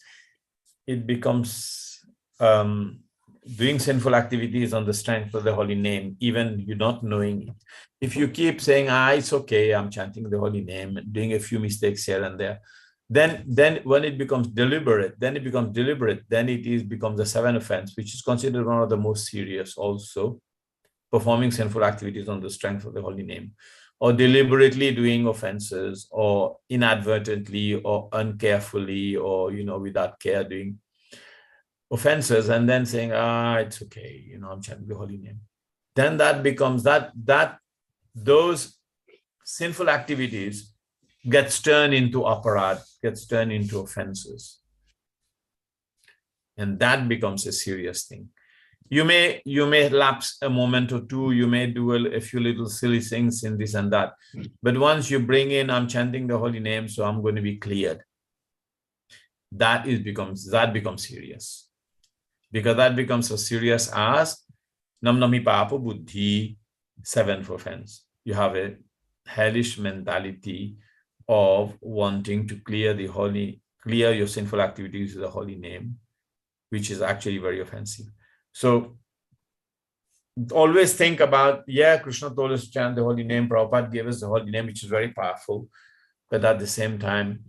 It becomes doing sinful activities on the strength of the holy name, even you not knowing it. If you keep saying, it's okay, I'm chanting the holy name, doing a few mistakes here and there, then when it becomes deliberate, then it becomes a 7 offense, which is considered one of the most serious also, performing sinful activities on the strength of the holy name, or deliberately doing offenses, or inadvertently or uncarefully, or without care doing offenses, and then saying, it's okay, I'm chanting the holy name. Then that becomes those sinful activities gets turned into aparad, gets turned into offenses. And that becomes a serious thing. You may lapse a moment or two, you may do a few little silly things in this and that. But once you bring in, I'm chanting the holy name, so I'm going to be cleared. That becomes serious. Because that becomes as serious as Namnami Papa Buddhi, 7th offense. You have a hellish mentality of wanting to clear your sinful activities with the holy name, which is actually very offensive. So always think about, Krishna told us to chant the holy name, Prabhupada gave us the holy name, which is very powerful. But at the same time,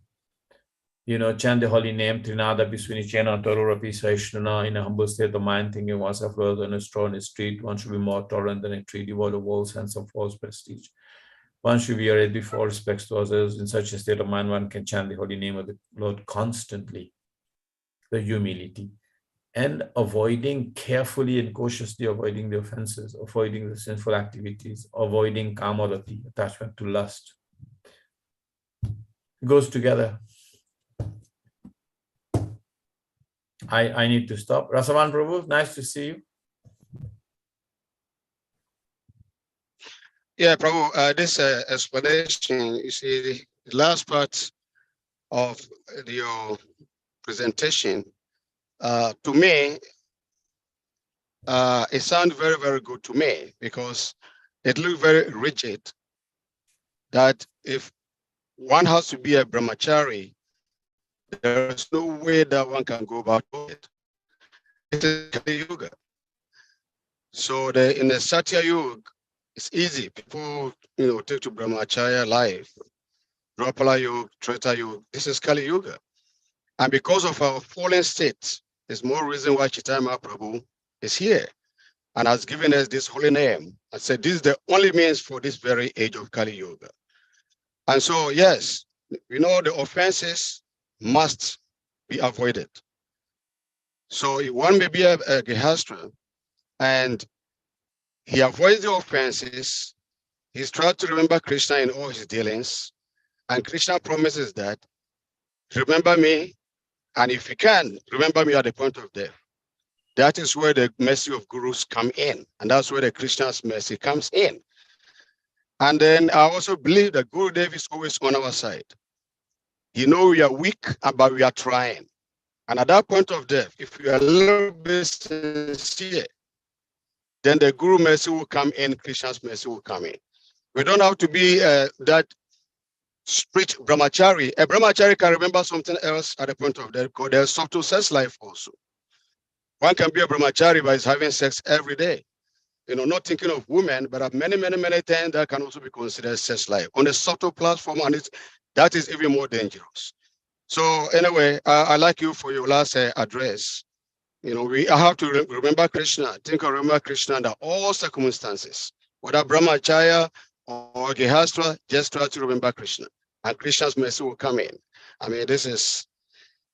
chant the holy name, Trinada Piswinichena, Torurapi Saishnana, in a humble state of mind, thinking oneself lower than a straw in a street. One should be more tolerant than a tree, devoid of all sense of false prestige. One should be arrayed before respects to others. In such a state of mind, one can chant the holy name of the Lord constantly. The humility. And carefully and cautiously avoiding the offenses, avoiding the sinful activities, avoiding kamarati, attachment to lust. It goes together. I need to stop. Rasavan Prabhu, nice to see you. Yeah, Prabhu, this explanation, you see, the last part of your presentation, to me, it sounded very, very good to me, because it looked very rigid, that if one has to be a brahmachari, there is no way that one can go about it. It is Kali Yuga. So in the Satya Yuga, it's easy. People, take to brahmacharya life. Dwapara Yuga, Treta Yuga, this is Kali Yuga. And because of our fallen state, there's more reason why Chaitanya Prabhu is here and has given us this holy name and said this is the only means for this very age of Kali Yuga. And so, yes, the offenses must be avoided. So one may be a Gehastra and he avoids the offenses. He's trying to remember Krishna in all his dealings. And Krishna promises that, remember me, and if you can, remember me at the point of death. That is where the mercy of gurus come in. And that's where the Krishna's mercy comes in. And then I also believe that Gurudev is always on our side. We are weak, but we are trying. And at that point of death, if we are a little bit sincere, then the Guru mercy will come in, Krishna's mercy will come in. We don't have to be that strict brahmachari. A brahmachari can remember something else at the point of death, because there's subtle sex life also. One can be a brahmachari by having sex every day. Not thinking of women, but many things that can also be considered sex life on a subtle platform, and that is even more dangerous. So anyway, I like you for your last address. I have to remember Krishna, remember Krishna under all circumstances, whether brahmacharya or Gehastra, just try to remember Krishna, and Krishna's mercy will come in. I mean, this is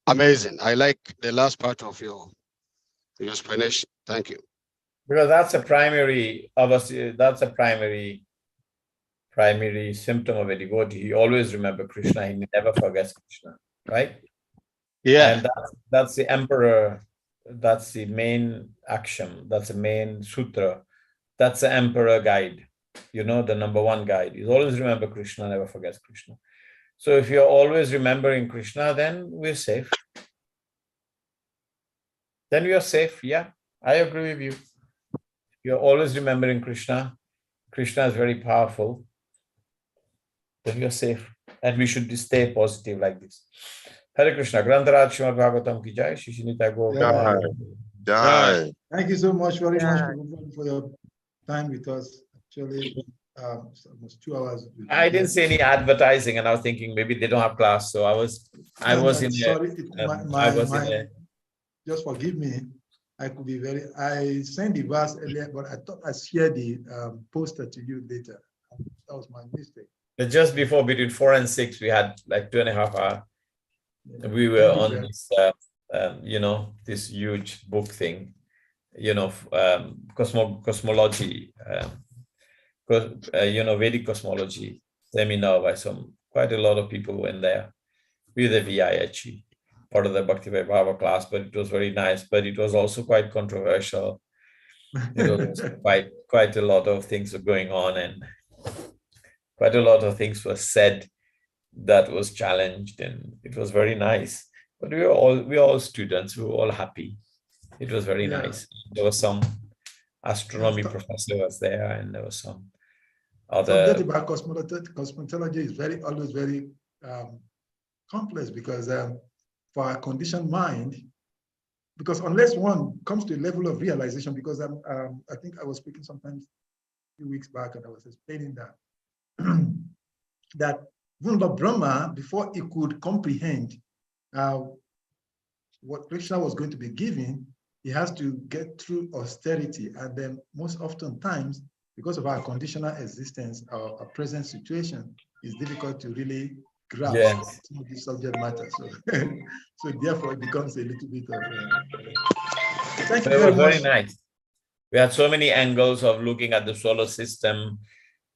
amazing. I like the last part of your explanation. Thank you. Because that's a primary, obviously, that's a primary symptom of a devotee. He always remembers Krishna. He never forgets Krishna, right? Yeah. And that's the emperor. That's the main action. That's the main sutra. That's the emperor guide. The number one guide. You always remember Krishna, never forgets Krishna. So if you're always remembering Krishna, then we're safe. Then we are safe. Yeah, I agree with you. You're always remembering Krishna. Krishna is very powerful. Then you're safe. And we should stay positive like this. Hare Krishna. Grantharaj Srimad Bhagavatam ki jai. Shishinita Gopal. Jai. Thank you so much very much for your time with us. Actually, almost 2 hours. I didn't see any advertising, and I was thinking maybe they don't have class. So I was just forgive me. I could be I sent the verse earlier, but I thought I shared the poster to you later. That was my mistake. Just before, between 4 and 6, we had like 2.5 hours. We were on this, this huge book thing, cosmology, Vedic cosmology seminar by quite a lot of people went there. We were the VI, part of the Bhakti Vaibhava class, but it was very nice. But it was also quite controversial. It was quite a lot of things were going on, and quite a lot of things were said that was challenged, and it was very nice. But we were all students. We were all happy. It was very nice. There was some astronomy professor was there, and there was some other. Something about cosmology is always very complex, because for our conditioned mind, because unless one comes to a level of realization, because I think I was speaking sometimes a few weeks back, and I was explaining that that even Lord Brahma, before he could comprehend what Krishna was going to be giving, he has to get through austerity. And then most often times, because of our conditional existence, our present situation, it's difficult to really grasp some of the subject matter. So therefore it becomes a little bit of thank you very much. Very nice. We had so many angles of looking at the solar system.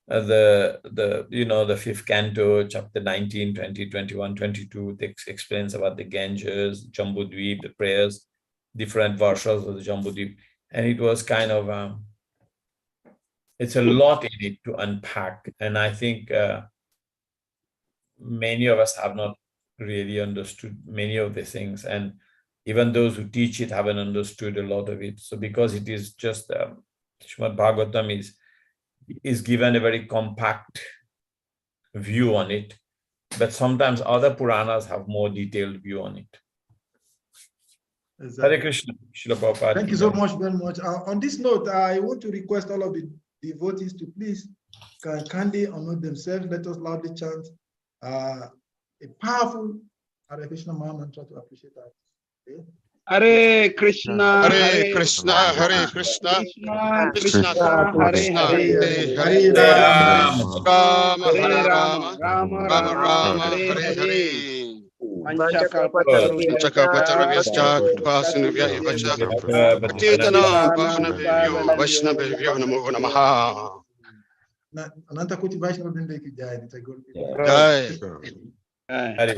The 5th canto, chapter 19, 20, 21, 22 explains about the Ganges, Jambudvip, the prayers, different varshas of the Jambudvip, and it was kind of it's a lot in it to unpack, and I think many of us have not really understood many of the things, and even those who teach it haven't understood a lot of it. So because it is just Srimad Bhagavatam is given a very compact view on it, but sometimes other Puranas have more detailed view on it. Exactly. Hare Krishna. Thank you so much, very much. On this note, I want to request all of the devotees to please kindly unmute themselves. Let us loudly chant a powerful Hare Krishna mantra to appreciate that. Okay? Hare Krishna, Hare Krishna, Hare Krishna, Krishna Krishna, Hare Rama, Hare Rama, Rama Rama, Hare Hare. Panchakapataravyaschа kripasinubhya evacha patitanam pavanabhyo vaishnavebhyo namo namaha. Ananta Koti Vaishnava Vrinda ki jai. Jai. Hare.